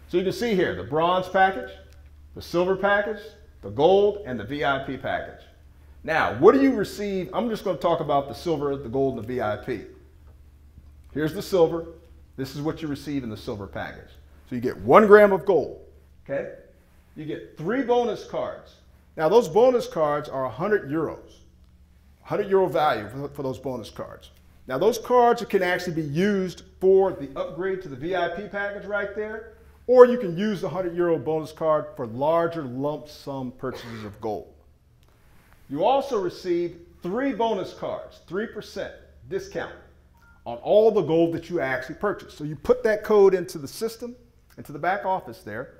So you can see here the bronze package, the silver package, the gold, and the VIP package. Now, what do you receive? I'm just going to talk about the silver, the gold, and the VIP. Here's the silver. This is what you receive in the silver package. So you get 1 gram of gold, okay? You get 3 bonus cards. Now, those bonus cards are 100 euros, 100 euro value for those bonus cards. Now, those cards can actually be used for the upgrade to the VIP package right there, or you can use the 100 euro bonus card for larger lump sum purchases of gold. You also receive 3 bonus cards, 3% discount on all the gold that you actually purchase. So you put that code into the system, into the back office there,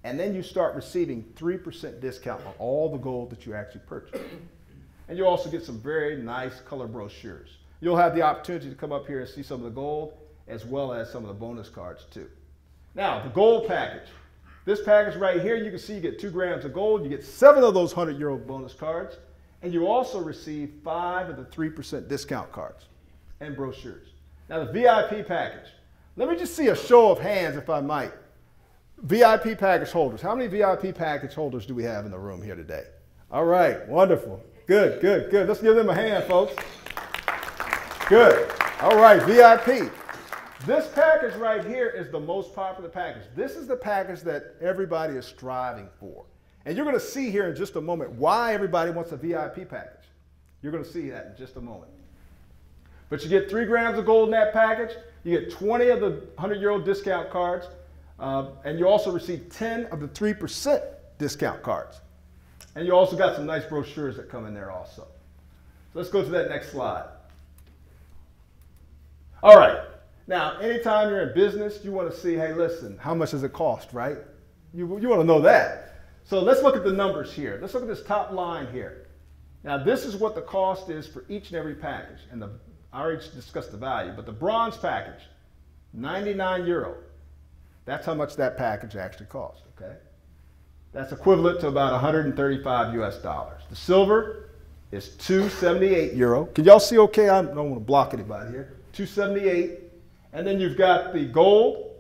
and then you start receiving 3% discount on all the gold that you actually purchase. And you also get some very nice color brochures. You'll have the opportunity to come up here and see some of the gold as well as some of the bonus cards too. Now, the gold package. This package right here, you can see you get 2 grams of gold. You get 7 of those 100 euro bonus cards. And you also receive 5 of the 3% discount cards and brochures. Now, the VIP package. Let me just see a show of hands, if I might. VIP package holders. How many VIP package holders do we have in the room here today? All right, wonderful. Good, good, good. Let's give them a hand, folks. Good. All right, VIP. This package right here is the most popular package. This is the package that everybody is striving for. And you're going to see here in just a moment why everybody wants a VIP package. You're going to see that in just a moment. But you get 3 grams of gold in that package. You get 20 of the 100 euro discount cards. And you also receive 10 of the 3% discount cards. And you also got some nice brochures that come in there also. So let's go to that next slide. All right. Now, anytime you're in business, you want to see, hey, listen, how much does it cost, right? You want to know that. So let's look at the numbers here. Let's look at this top line here. Now, this is what the cost is for each and every package. And I already discussed the value, but the bronze package, 99 euro. That's how much that package actually costs, okay? That's equivalent to about 135 US dollars. The silver is 278 euro. Can y'all see okay? I don't want to block anybody here. 278. And then you've got the gold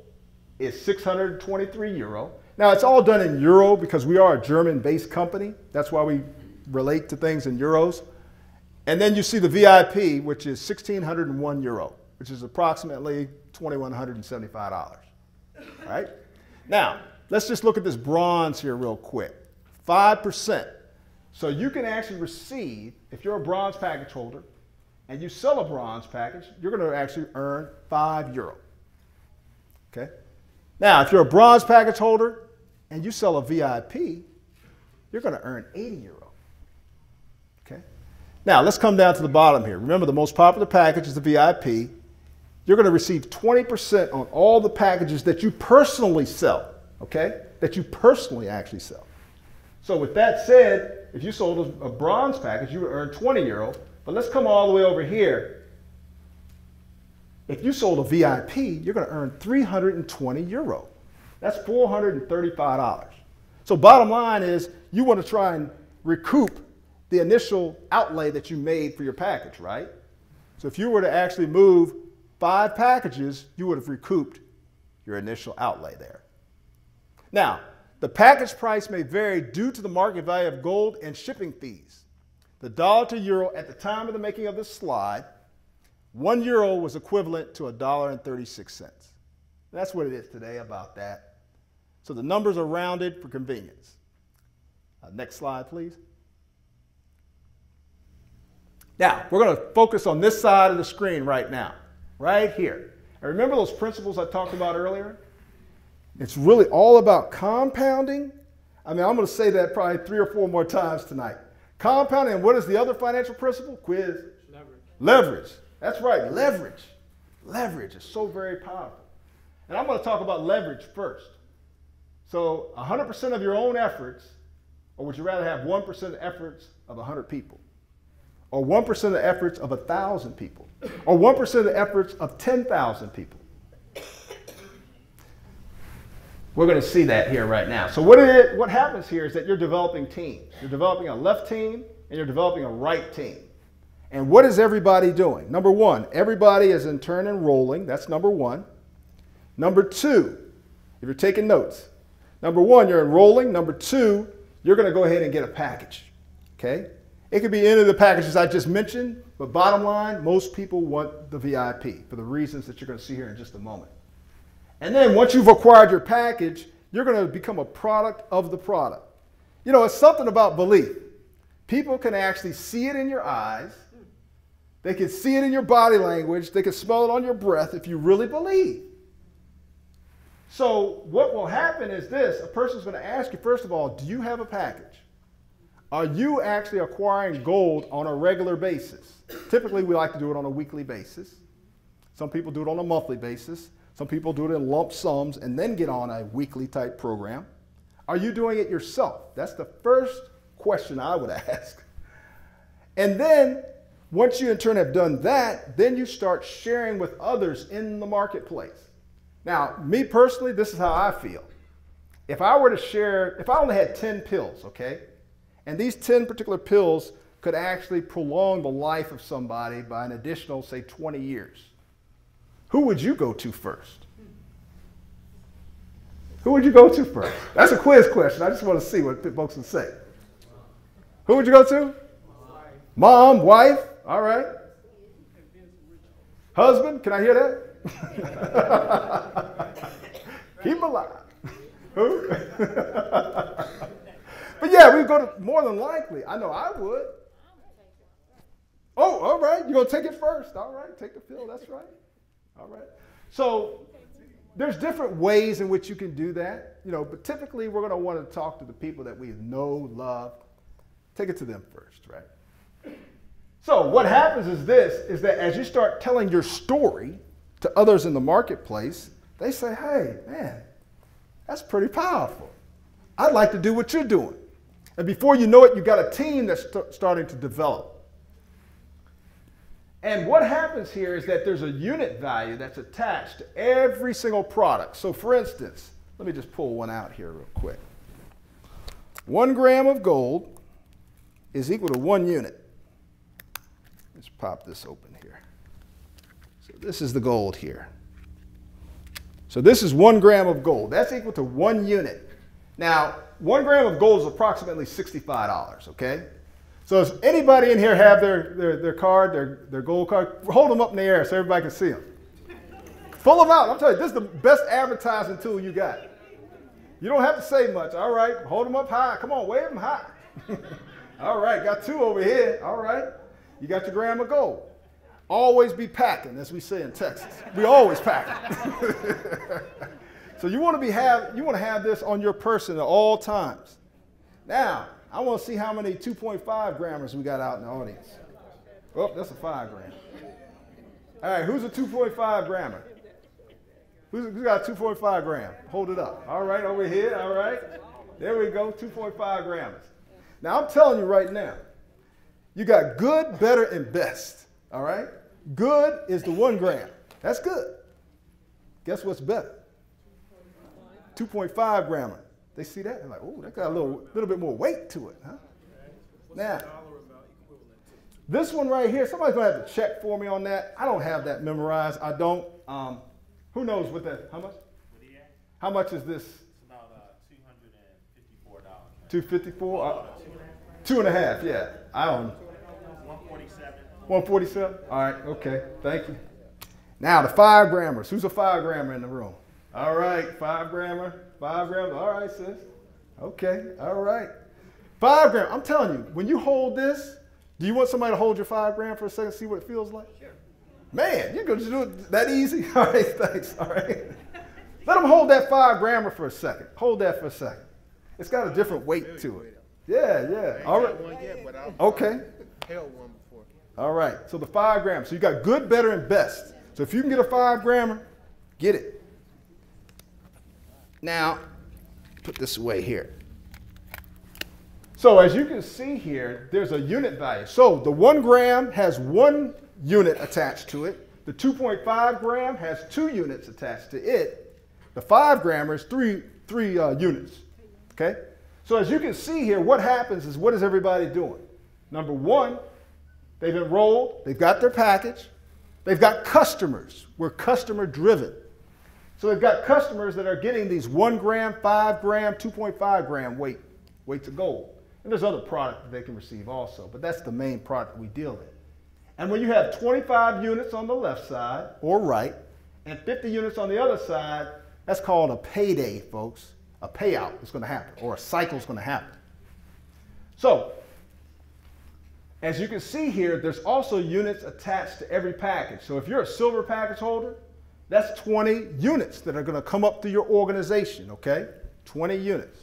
is 623 euro. Now, it's all done in euro because we are a German-based company. That's why we relate to things in euros. And then you see the VIP, which is 1,601 euro, which is approximately $2,175. All right? Now, let's just look at this bronze here real quick. 5%. So you can actually receive, if you're a bronze package holder and you sell a bronze package, you're going to actually earn 5 euro. Okay? Now, if you're a bronze package holder and you sell a VIP, you're going to earn 80 euro. Okay? Now, let's come down to the bottom here. Remember, the most popular package is the VIP. you're going to receive 20% on all the packages that you personally sell, okay? That you personally actually sell. So with that said, if you sold a bronze package, you would earn 20 euro. But let's come all the way over here. If you sold a VIP, you're going to earn 320 euro. That's $435. So bottom line is you want to try and recoup the initial outlay that you made for your package, right? So if you were to actually move 5 packages, you would have recouped your initial outlay there. Now, the package price may vary due to the market value of gold and shipping fees. The dollar to euro at the time of the making of this slide, 1 euro was equivalent to $1.36. That's what it is today, about that. So the numbers are rounded for convenience. Next slide, please. Now, we're going to focus on this side of the screen right now, right here. And remember those principles I talked about earlier? It's really all about compounding. I mean, I'm going to say that probably 3 or 4 more times tonight. Compounding, and what is the other financial principle? Quiz. Leverage. Leverage. That's right, leverage. Leverage is so very powerful. And I'm going to talk about leverage first. So 100% of your own efforts, or would you rather have 1% of the efforts of 100 people? Or 1% of the efforts of 1,000 people? Or 1% of the efforts of 10,000 people? We're going to see that here right now. So what happens here is that you're developing teams. You're developing a left team and you're developing a right team. And what is everybody doing? Number 1, everybody is in turn enrolling. That's number 1. Number 2, if you're taking notes, number 1, you're enrolling. Number 2, you're going to go ahead and get a package. Okay? It could be any of the packages I just mentioned, but bottom line, most people want the VIP for the reasons that you're going to see here in just a moment. And then once you've acquired your package, you're going to become a product of the product. You know, it's something about belief. People can actually see it in your eyes. They can see it in your body language. They can smell it on your breath if you really believe. So what will happen is this. A person's going to ask you, first of all, do you have a package? Are you actually acquiring gold on a regular basis? Typically, we like to do it on a weekly basis. Some people do it on a monthly basis. Some people do it in lump sums and then get on a weekly type program. Are you doing it yourself? That's the first question I would ask. And then once you in turn have done that, then you start sharing with others in the marketplace. Now, me personally, this is how I feel. If I were to share, if I only had 10 pills, okay, and these 10 particular pills could actually prolong the life of somebody by an additional, say, 20 years, who would you go to first? Who would you go to first? That's a quiz question. I just want to see what folks would say. Who would you go to? Mom, wife, all right. Husband, can I hear that? Keep him alive. Who? But yeah, we'd go to more than likely. I know I would. Oh, all right. You're going to take it first. All right. Take the pill. That's right. All right. So there's different ways in which you can do that, you know, but typically we're going to want to talk to the people that we know, love. Take it to them first, right? So what happens is this, is that as you start telling your story to others in the marketplace, they say, hey, man, that's pretty powerful. I'd like to do what you're doing. And before you know it, you've got a team that's starting to develop. And what happens here is that there's a unit value that's attached to every single product. So for instance, let me just pull one out here real quick. 1 gram of gold is equal to 1 unit. Let's pop this open here. So this is the gold here. So this is 1 gram of gold. That's equal to 1 unit. Now, 1 gram of gold is approximately $65, okay? So does anybody in here have their card, their gold card? Hold them up in the air so everybody can see them. Pull them out. I'm telling you, this is the best advertising tool you got. You don't have to say much. All right, hold them up high. Come on, wave them high. All right, got 2 over here. All right, you got your gram of gold. Always be packing, as we say in Texas. We always packing. So you want to have this on your person at all times. Now, I want to see how many 2.5 grammers we got out in the audience. Oh, that's a 5 gram. All right, who's a 2.5 grammer? Who's got 2.5 gram? Hold it up. All right, over here. All right. There we go, 2.5 grams. Now, I'm telling you right now, you got good, better, and best. All right? Good is the 1 gram. That's good. Guess what's better? 2.5 grammer. They see that? They're like, oh, that got a little bit more weight to it, huh? Now, this one right here, somebody's going to have to check for me on that. I don't have that memorized. I don't. Who knows what that, how much? How much is this? It's about $254. 254? 2.5, yeah. I don't know. 147. 147? All right, okay. Thank you. Now, the 5 grammers. Who's a 5 grammer in the room? All right, 5 grammer. 5 grams. All right, sis. Okay, all right. 5 gram. I'm telling you, when you hold this, do you want somebody to hold your 5 gram for a second, see what it feels like? Sure. Man, you're going to do it that easy? All right, thanks. All right. Let them hold that 5 grammer for a second. Hold that for a second. It's got a different weight to it. Yeah, yeah. All right. Okay. Held one before. All right. So the 5 grams. So you got good, better, and best. So if you can get a 5 grammer, get it. Now, put this away here. So as you can see here, there's a unit value. So the 1 gram has 1 unit attached to it. The 2.5 gram has 2 units attached to it. The 5 grammer is 3 units. Okay? So as you can see here, what happens is, what is everybody doing? Number 1, they've enrolled, they've got their package, they've got customers. We're customer driven. So they've got customers that are getting these 1 gram, 5 gram, 2.5 gram weights of gold. And there's other product that they can receive also, but that's the main product we deal in. And when you have 25 units on the left side or right and 50 units on the other side, that's called a payday, folks. A payout is going to happen, or a cycle is going to happen. So, as you can see here, there's also units attached to every package. So if you're a silver package holder, that's 20 units that are going to come up through your organization, okay? 20 units.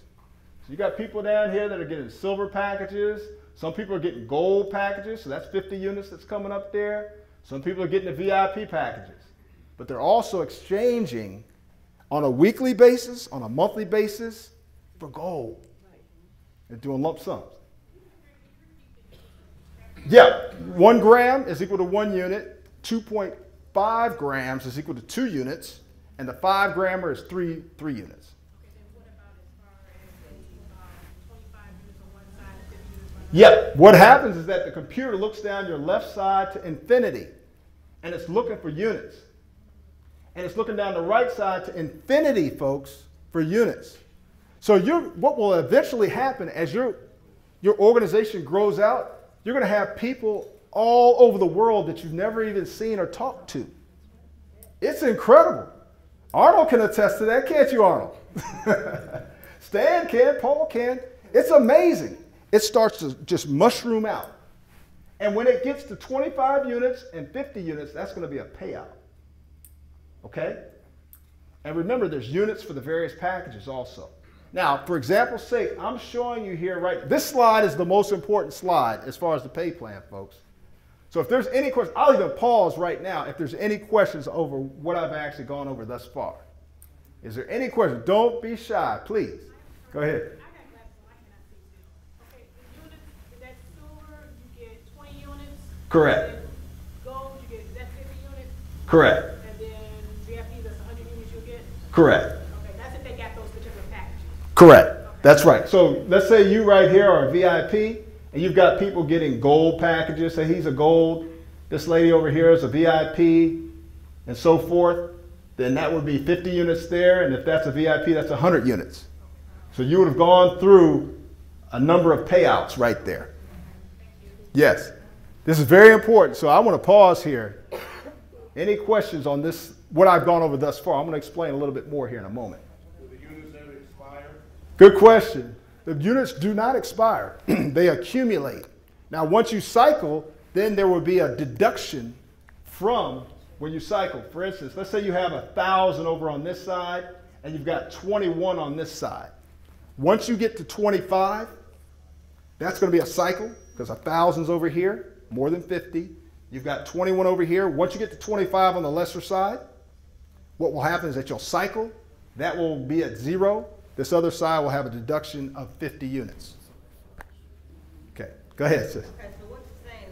So you got people down here that are getting silver packages. Some people are getting gold packages, so that's 50 units that's coming up there. Some people are getting the VIP packages. But they're also exchanging on a weekly basis, on a monthly basis, for gold. They're doing lump sums. Yeah, 1 gram is equal to 1 unit. 2.5 grams is equal to 2 units. And the 5 grammer is 3 units. Okay, then what about as far as 25 units on one side and 50 units on the other? Yep. What happens is that the computer looks down your left side to infinity, and it's looking for units. And it's looking down the right side to infinity, folks, for units. So what will eventually happen as your organization grows out, you're going to have people all over the world that you've never even seen or talked to. It's incredible. Arnold can attest to that, can't you, Arnold? Stan can, Paul can. It's amazing. It starts to just mushroom out. And when it gets to 25 units and 50 units, that's going to be a payout. Okay? And remember, there's units for the various packages also. Now, for example's sake, I'm showing you here, right? This slide is the most important slide as far as the pay plan, folks. So if there's any questions, I'll even pause right now if there's any questions over what I've actually gone over thus far. Is there any questions? Don't be shy, please. Go ahead. I got glasses, so I cannot see this. Okay, the units, that's silver, you get 20 units. Correct. And then gold, you get, that's 50 units. Correct. And then VIP, that's 100 units you'll get. Correct. Okay, that's if they got those particular packages. Correct. Okay. That's right. So let's say you right here are a VIP, and you've got people getting gold packages. Say he's a gold, this lady over here is a VIP, and so forth. Then that would be 50 units there, and if that's a VIP, that's 100 units. So you would have gone through a number of payouts right there. Yes. This is very important, so I want to pause here. Any questions on this, what I've gone over thus far? I'm going to explain a little bit more here in a moment. Will the units ever expire? Good question. The units do not expire. They accumulate. Now, once you cycle, then there will be a deduction from when you cycle. For instance, let's say you have 1,000 over on this side, and you've got 21 on this side. Once you get to 25, that's going to be a cycle, because 1,000's over here, more than 50. You've got 21 over here. Once you get to 25 on the lesser side, what will happen is that you'll cycle. That will be at 0. This other side will have a deduction of 50 units. Okay, go ahead, sis. Okay, so what you're saying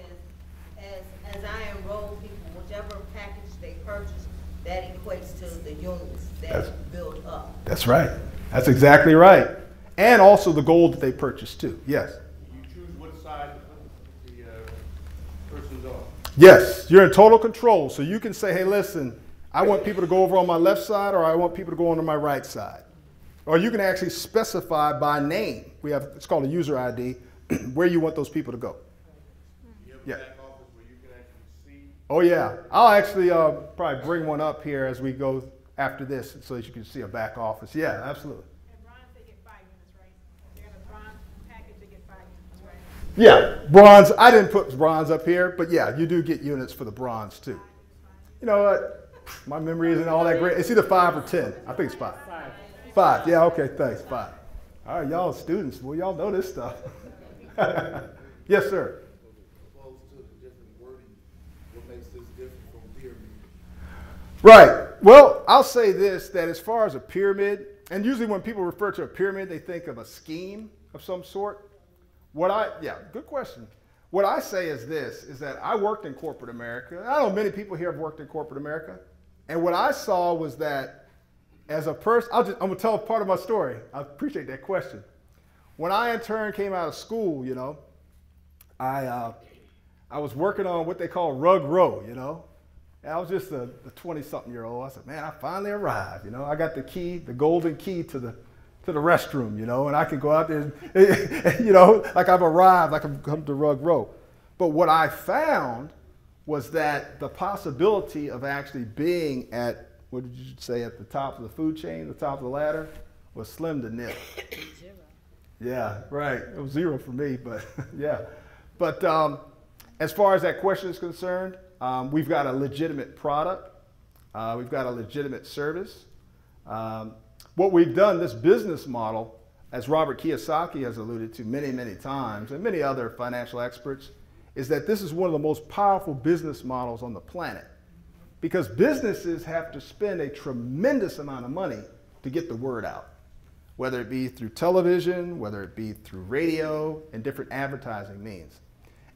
is, as I enroll people, whichever package they purchase, that equates to the units that build up. That's right. That's exactly right. And also the gold that they purchased too. Yes. You choose what side the person's on. Yes, you're in total control. So you can say, hey, listen, I want people to go over on my left side, or I want people to go onto my right side. Or you can actually specify by name. It's called a user ID, where you want those people to go. You have a Yeah. back office where you can actually see. Oh yeah, I'll actually probably bring one up here as we go after this so that you can see a back office. Yeah, absolutely. And bronze, they get 5 units, right? If they're in a bronze package, they get 5 units, right? Yeah, bronze. I didn't put bronze up here, but yeah, you do get units for the bronze too. You know what? My memory isn't all that great. It's either 5 or 10. I think it's 5. 5. Yeah, okay, thanks. 5. All right, y'all students, well, y'all know this stuff. Yes, sir. Opposed to the different wording, what makes this different from pyramid? Right. Well, I'll say this, that as far as a pyramid, and usually when people refer to a pyramid, they think of a scheme of some sort. Good question. What I say is this, is that I worked in corporate America. I know many people here have worked in corporate America. And what I saw was that as a person, I'm going to tell part of my story. I appreciate that question. When I in turn came out of school, you know, I was working on what they call rug row, you know. And I was just a 20-something-year-old. I said, man, I finally arrived, you know. I got the key, the golden key to the restroom, you know, and I can go out there, and, you know, like I've arrived, like I've come to rug row. But what I found was that the possibility of actually being at, what did you say, at the top of the food chain, the top of the ladder, was slim to nil. 0. Yeah, right. It was 0 for me, but yeah. But as far as that question is concerned, we've got a legitimate product. We've got a legitimate service. What we've done, this business model, as Robert Kiyosaki has alluded to many, many times, and many other financial experts, is that this is one of the most powerful business models on the planet. Because businesses have to spend a tremendous amount of money to get the word out, whether it be through television, whether it be through radio, and different advertising means.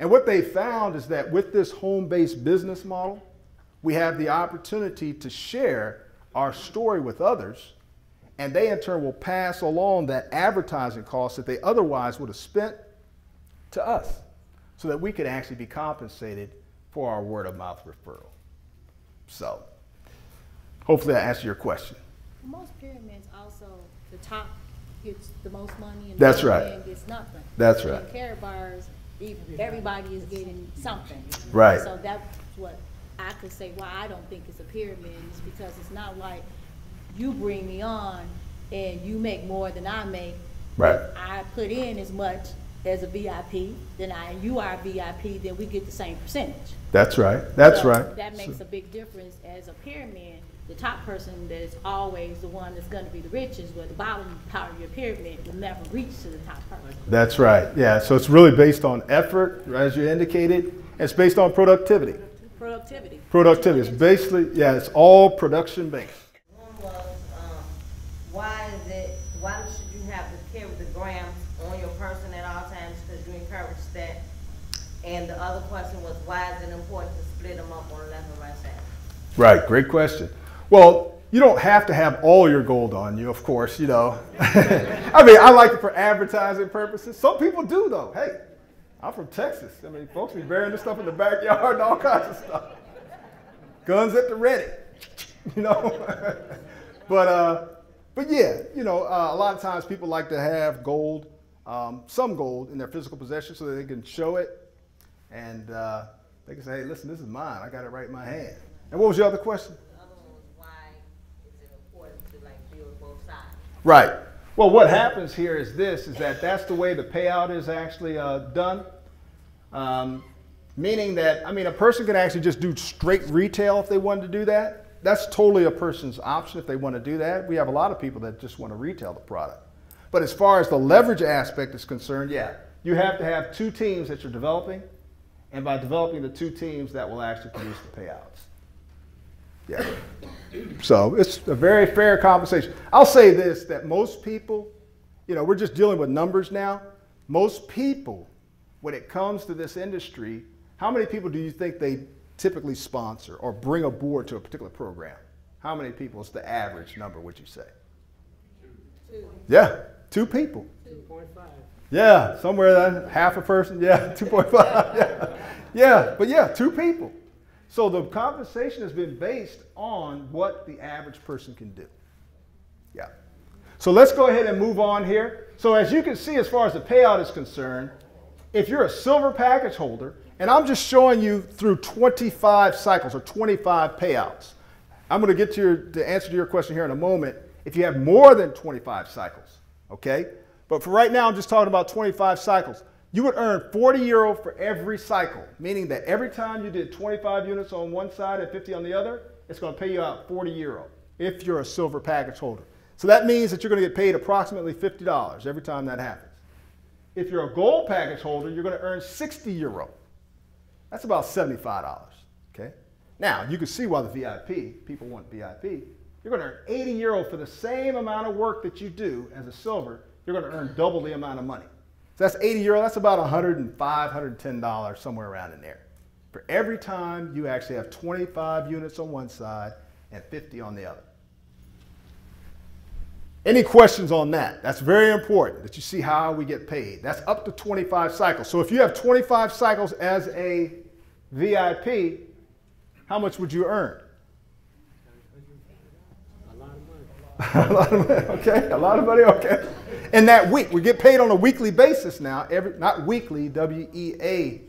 And what they found is that with this home-based business model, we have the opportunity to share our story with others, and they in turn will pass along that advertising cost that they otherwise would have spent to us, so that we could actually be compensated for our word-of-mouth referral. So, hopefully that answers your question. Most pyramids also, the top gets the most money and That's the right. bottom end gets nothing. That's And right. in Care bars, everybody is getting something. Right. So that's what I could say why I don't think it's a pyramid, is because it's not like you bring me on and you make more than I make. Right. I put in as much as a VIP, then you are a VIP, then we get the same percentage. That's right. That's So right. That makes a big difference. As a pyramid, the top person that is always the one that's going to be the richest, where the bottom part of your pyramid will never reach to the top person. That's right. Yeah. So it's really based on effort, as you indicated. It's based on productivity. Productivity. Productivity. It's basically, yeah, it's all production based. One was, why should you have to carry the grams on your person at all times, because you encourage that? And the other question was, why is it important to split them up on the left and right side? Right. Great question. Well, you don't have to have all your gold on you, of course, you know. I mean, I like it for advertising purposes. Some people do, though. Hey, I'm from Texas. I mean, folks be burying this stuff in the backyard and all kinds of stuff. Guns at the ready, you know. But yeah, you know, a lot of times people like to have gold, some gold in their physical possession so that they can show it. And they can say, hey, listen, this is mine. I got it right in my hand. And what was your other question? The other one was, why is it important to like build both sides? Right. Well, what happens here is this, is that that's the way the payout is actually done. Meaning that, I mean, a person can actually just do straight retail if they wanted to do that. That's totally a person's option if they want to do that. We have a lot of people that just want to retail the product. But as far as the leverage aspect is concerned, yeah, you have to have two teams that you're developing. and by developing the 2 teams that will actually produce the payouts. Yeah. So it's a very fair compensation. I'll say this, that most people, you know, we're just dealing with numbers now. Most people, when it comes to this industry, how many people do you think they typically sponsor or bring aboard to a particular program? How many people is the average number, would you say? 2. Yeah, 2 people. 2.5. Yeah, somewhere that half a person, yeah, 2.5, yeah. Yeah, but yeah, 2 people. So the compensation has been based on what the average person can do. Yeah. So let's go ahead and move on here. So as you can see, as far as the payout is concerned, if you're a silver package holder, and I'm just showing you through 25 cycles or 25 payouts. I'm going to get to the answer to your question here in a moment. If you have more than 25 cycles, okay? But for right now, I'm just talking about 25 cycles. You would earn 40 euro for every cycle, meaning that every time you did 25 units on one side and 50 on the other, it's going to pay you out 40 euro if you're a silver package holder. So that means that you're going to get paid approximately $50 every time that happens. If you're a gold package holder, you're going to earn 60 euro. That's about $75, okay? Now, you can see why the VIP, people want VIP, you're going to earn 80 euro for the same amount of work that you do as a silver. You're going to earn double the amount of money. So that's 80 euro, that's about $105, $110, somewhere around in there. For every time you actually have 25 units on one side and 50 on the other. Any questions on that? That's very important that you see how we get paid. That's up to 25 cycles. So if you have 25 cycles as a VIP, how much would you earn? A lot of money, okay, a lot of money, okay. In that week, we get paid on a weekly basis now, not weekly, W-E-A-K-L-Y,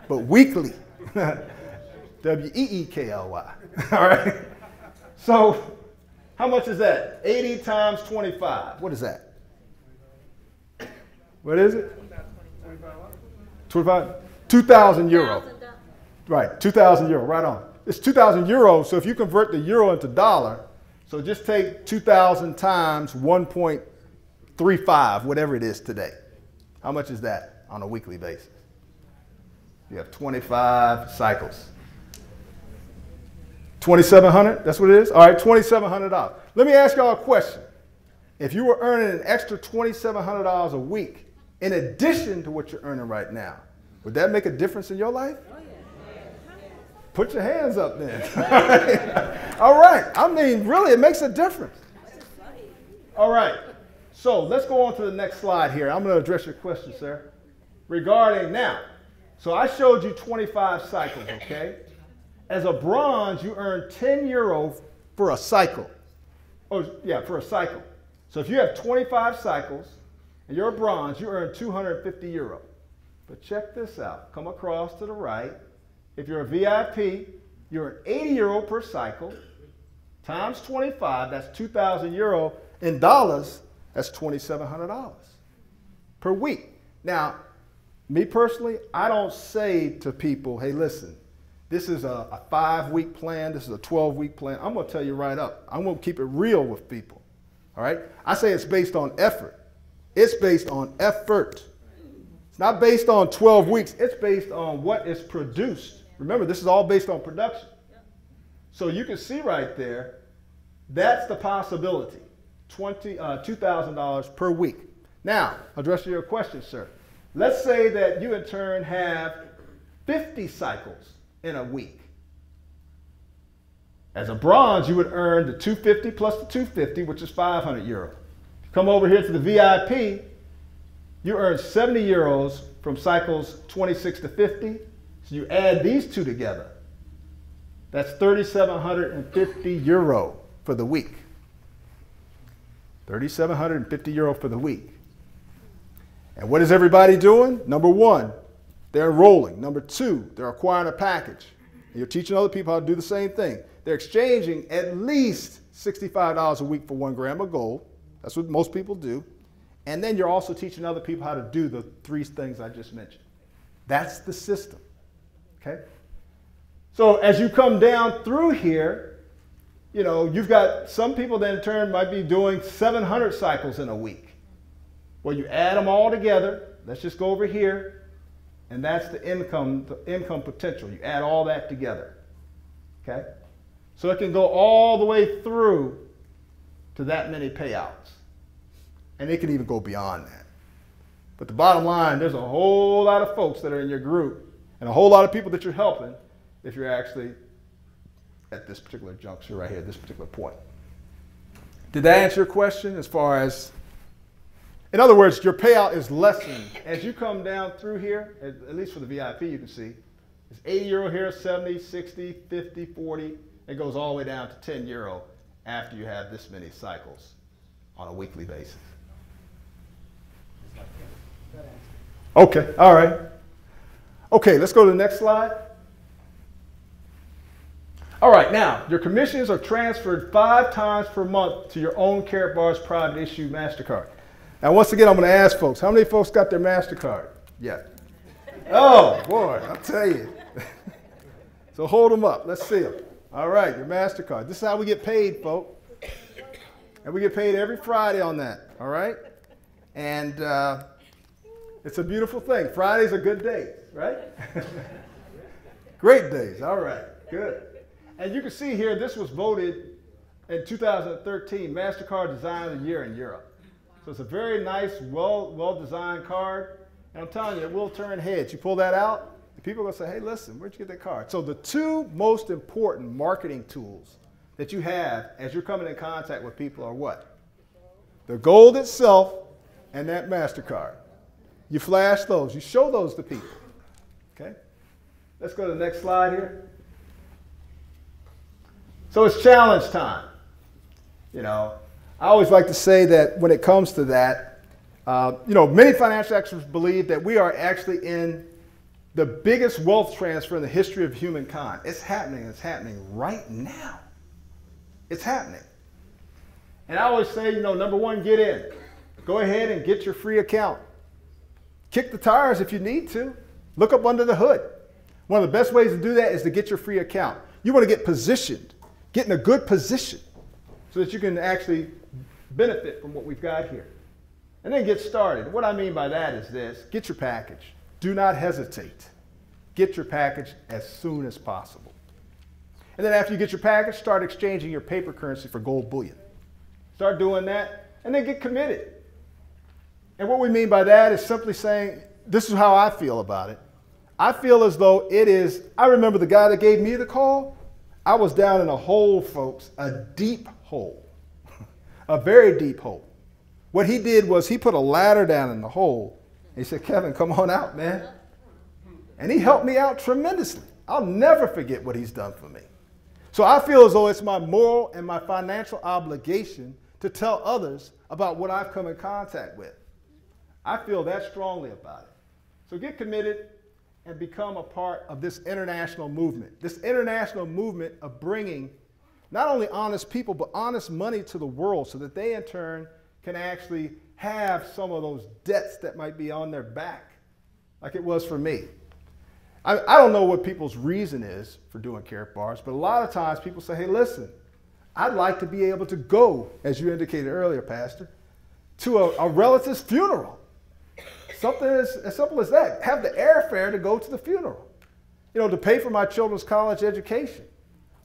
but weekly, W-E-E-K-L-Y, all right? So how much is that? 80 times 25, what is that? What is it? 25? 2,000 euro. Right, 2,000 euro, right on. It's 2,000 euro, so if you convert the euro into dollar, so just take 2,000 times 1.35, whatever it is today. How much is that on a weekly basis? You have 25 cycles. 2,700, that's what it is? All right, $2,700. Let me ask y'all a question. If you were earning an extra $2,700 a week, in addition to what you're earning right now, would that make a difference in your life? Put your hands up then. All right. I mean, really, it makes a difference. All right. So let's go on to the next slide here. I'm going to address your question, sir. Regarding now, so I showed you 25 cycles, okay? As a bronze, you earn 10 euro for a cycle. Oh, yeah, for a cycle. So if you have 25 cycles and you're a bronze, you earn 250 euro. But check this out. Come across to the right. If you're a VIP, you're an 80 euro per cycle, times 25, that's 2,000 euro. In dollars, that's $2,700 per week. Now, me personally, I don't say to people, hey, listen, this is a 5-week plan, this is a 12-week plan. I'm going to tell you right up. I'm going to keep it real with people, all right? I say it's based on effort. It's based on effort. It's not based on 12 weeks. It's based on what is produced. Remember, this is all based on production. So you can see right there, that's the possibility, $2,000 per week. Now, address your question, sir. Let's say that you in turn have 50 cycles in a week. As a bronze, you would earn the 250 plus the 250, which is 500 euro. Come over here to the VIP, you earn 70 euros from cycles 26 to 50. So you add these two together. That's 3,750 euro for the week. 3,750 euro for the week. And what is everybody doing? Number one, they're enrolling. Number two, they're acquiring a package. And you're teaching other people how to do the same thing. They're exchanging at least $65 a week for 1 gram of gold. That's what most people do. And then you're also teaching other people how to do the 3 things I just mentioned. That's the system. Okay? So as you come down through here, you know, you've got some people that in turn might be doing 700 cycles in a week. Well, you add them all together. Let's just go over here. And that's the income potential. You add all that together. Okay? So it can go all the way through to that many payouts. And it can even go beyond that. But the bottom line, there's a whole lot of folks that are in your group and a whole lot of people that you're helping if you're actually at this particular juncture right here, this particular point. Did that answer your question as far as, in other words, your payout is lessened. As you come down through here, at least for the VIP you can see, it's 80 euro here, 70, 60, 50, 40. It goes all the way down to 10 euro after you have this many cycles on a weekly basis. Okay, all right. Okay, let's go to the next slide. All right, now, your commissions are transferred 5 times per month to your own Karatbars private issue MasterCard. Now, once again, I'm going to ask folks, how many folks got their MasterCard yet? Oh, boy, I'll tell you. So hold them up. Let's see them. All right, your MasterCard. This is how we get paid, folks. And we get paid every Friday on that, all right? And it's a beautiful thing. Fridays are good days, right? Great days. All right, good. And you can see here, this was voted in 2013 MasterCard Design of the Year in Europe. So it's a very nice, well-designed card. And I'm telling you, it will turn heads. You pull that out, and people are going to say, hey, listen, where'd you get that card? So the 2 most important marketing tools that you have as you're coming in contact with people are what? The gold itself and that MasterCard. You flash those. You show those to people. Okay? Let's go to the next slide here. So it's challenge time. You know, I always like to say that when it comes to that, you know, many financial experts believe that we are actually in the biggest wealth transfer in the history of humankind. It's happening. It's happening right now. It's happening. And I always say, you know, number 1, get in. Go ahead and get your free account. Kick the tires if you need to. Look up under the hood. One of the best ways to do that is to get your free account. You want to get positioned, get in a good position so that you can actually benefit from what we've got here. And then get started. What I mean by that is this: get your package. Do not hesitate. Get your package as soon as possible. And then after you get your package, start exchanging your paper currency for gold bullion. Start doing that, and then get committed. And what we mean by that is simply saying, this is how I feel about it. I feel as though it is, I remember the guy that gave me the call. I was down in a hole, folks, a deep hole, a very deep hole. What he did was he put a ladder down in the hole. He said, Kevin, come on out, man. And he helped me out tremendously. I'll never forget what he's done for me. So I feel as though it's my moral and my financial obligation to tell others about what I've come in contact with. I feel that strongly about it. So get committed and become a part of this international movement of bringing not only honest people, but honest money to the world so that they in turn can actually have some of those debts that might be on their back, like it was for me. I don't know what people's reason is for doing Karatbars, but a lot of times people say, hey, listen, I'd like to be able to go, as you indicated earlier, Pastor, to a relative's funeral. Something as simple as that. Have the airfare to go to the funeral. You know, to pay for my children's college education.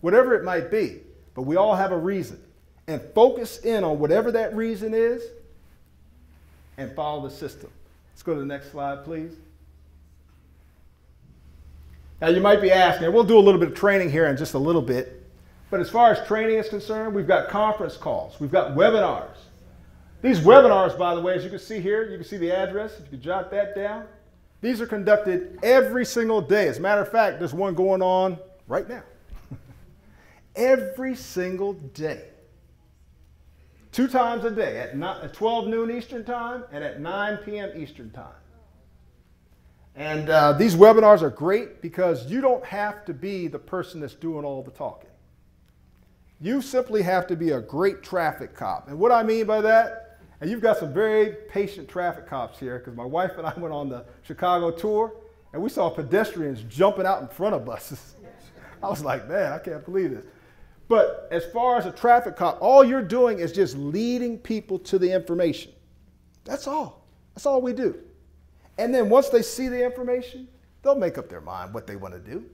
Whatever it might be. But we all have a reason. And focus in on whatever that reason is and follow the system. Let's go to the next slide, please. Now, you might be asking, and we'll do a little bit of training here in just a little bit. But as far as training is concerned, we've got conference calls. We've got webinars. These webinars, by the way, as you can see here, you can see the address, if you could jot that down. These are conducted every single day. As a matter of fact, there's one going on right now. Every single day. 2 times a day, at 12 noon Eastern Time and at 9 p.m. Eastern Time. And these webinars are great because you don't have to be the person that's doing all the talking. You simply have to be a great traffic cop. And what I mean by that, and you've got some very patient traffic cops here, because my wife and I went on the Chicago tour, and we saw pedestrians jumping out in front of buses. I was like, man, I can't believe this. But as far as a traffic cop, all you're doing is just leading people to the information. That's all. That's all we do. And then once they see the information, They'll make up their mind what they want to do.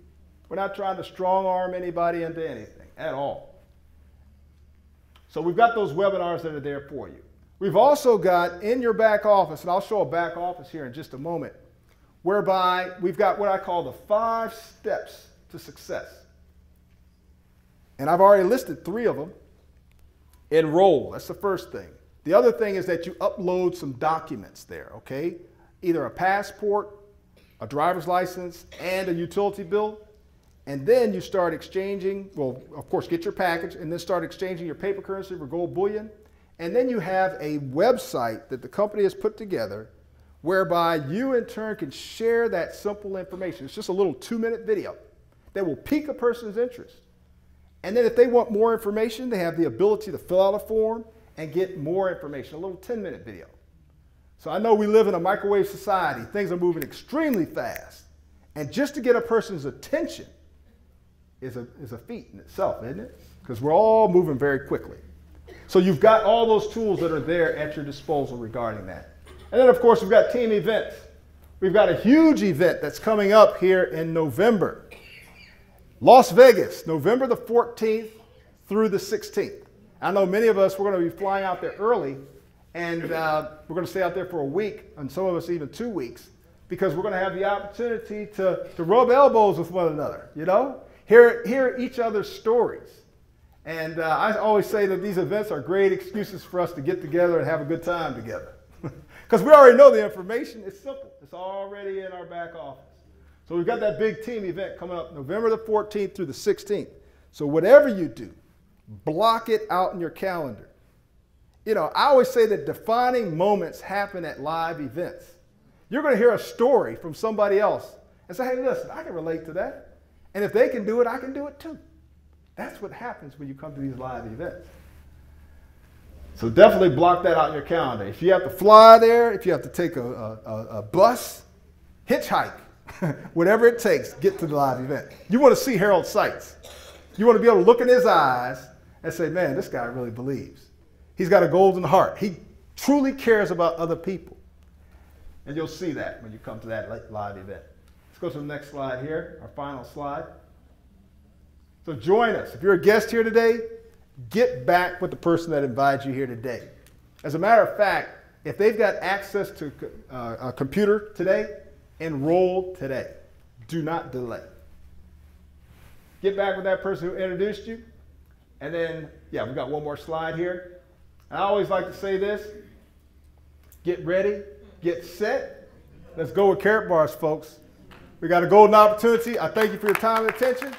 We're not trying to strong arm anybody into anything at all. So we've got those webinars that are there for you. We've also got in your back office, and I'll show a back office here in just a moment, whereby we've got what I call the 5 steps to success. And I've already listed 3 of them. Enroll, that's the first thing. The other thing is that you upload some documents there, okay? Either a passport, a driver's license, and a utility bill. And then you start exchanging, well, of course, get your package, and then start exchanging your paper currency for gold bullion. And then you have a website that the company has put together whereby you, in turn, can share that simple information. It's just a little 2-minute video that will pique a person's interest. And then if they want more information, they have the ability to fill out a form and get more information, a little 10-minute video. So I know we live in a microwave society. Things are moving extremely fast. And just to get a person's attention is a feat in itself, isn't it? Because we're all moving very quickly. So you've got all those tools that are there at your disposal regarding that. And then, of course, we've got team events. We've got a huge event that's coming up here in November. Las Vegas, November the 14th through the 16th. I know many of us, we're going to be flying out there early, and we're going to stay out there for a week, and some of us even 2 weeks, because we're going to have the opportunity to rub elbows with one another, you know? Hear each other's stories. And I always say that these events are great excuses for us to get together and have a good time together. Because we already know the information. It's simple. It's already in our back office. So we've got that big team event coming up November the 14th through the 16th. So whatever you do, block it out in your calendar. You know, I always say that defining moments happen at live events. You're going to hear a story from somebody else and say, hey, listen, I can relate to that. And if they can do it, I can do it too. That's what happens when you come to these live events. So definitely block that out in your calendar. If you have to fly there, if you have to take a bus, hitchhike, whatever it takes, get to the live event. You want to see Harold's sights. You want to be able to look in his eyes and say, man, this guy really believes. He's got a golden heart. He truly cares about other people. And you'll see that when you come to that live event. Let's go to the next slide here, our final slide. So join us. If you're a guest here today, get back with the person that invited you here today. As a matter of fact, if they've got access to a computer today, enroll today. Do not delay. Get back with that person who introduced you. And then, yeah, we've got one more slide here. I always like to say this. Get ready, get set. Let's go with Carrot Bars, folks. We got a golden opportunity. I thank you for your time and attention.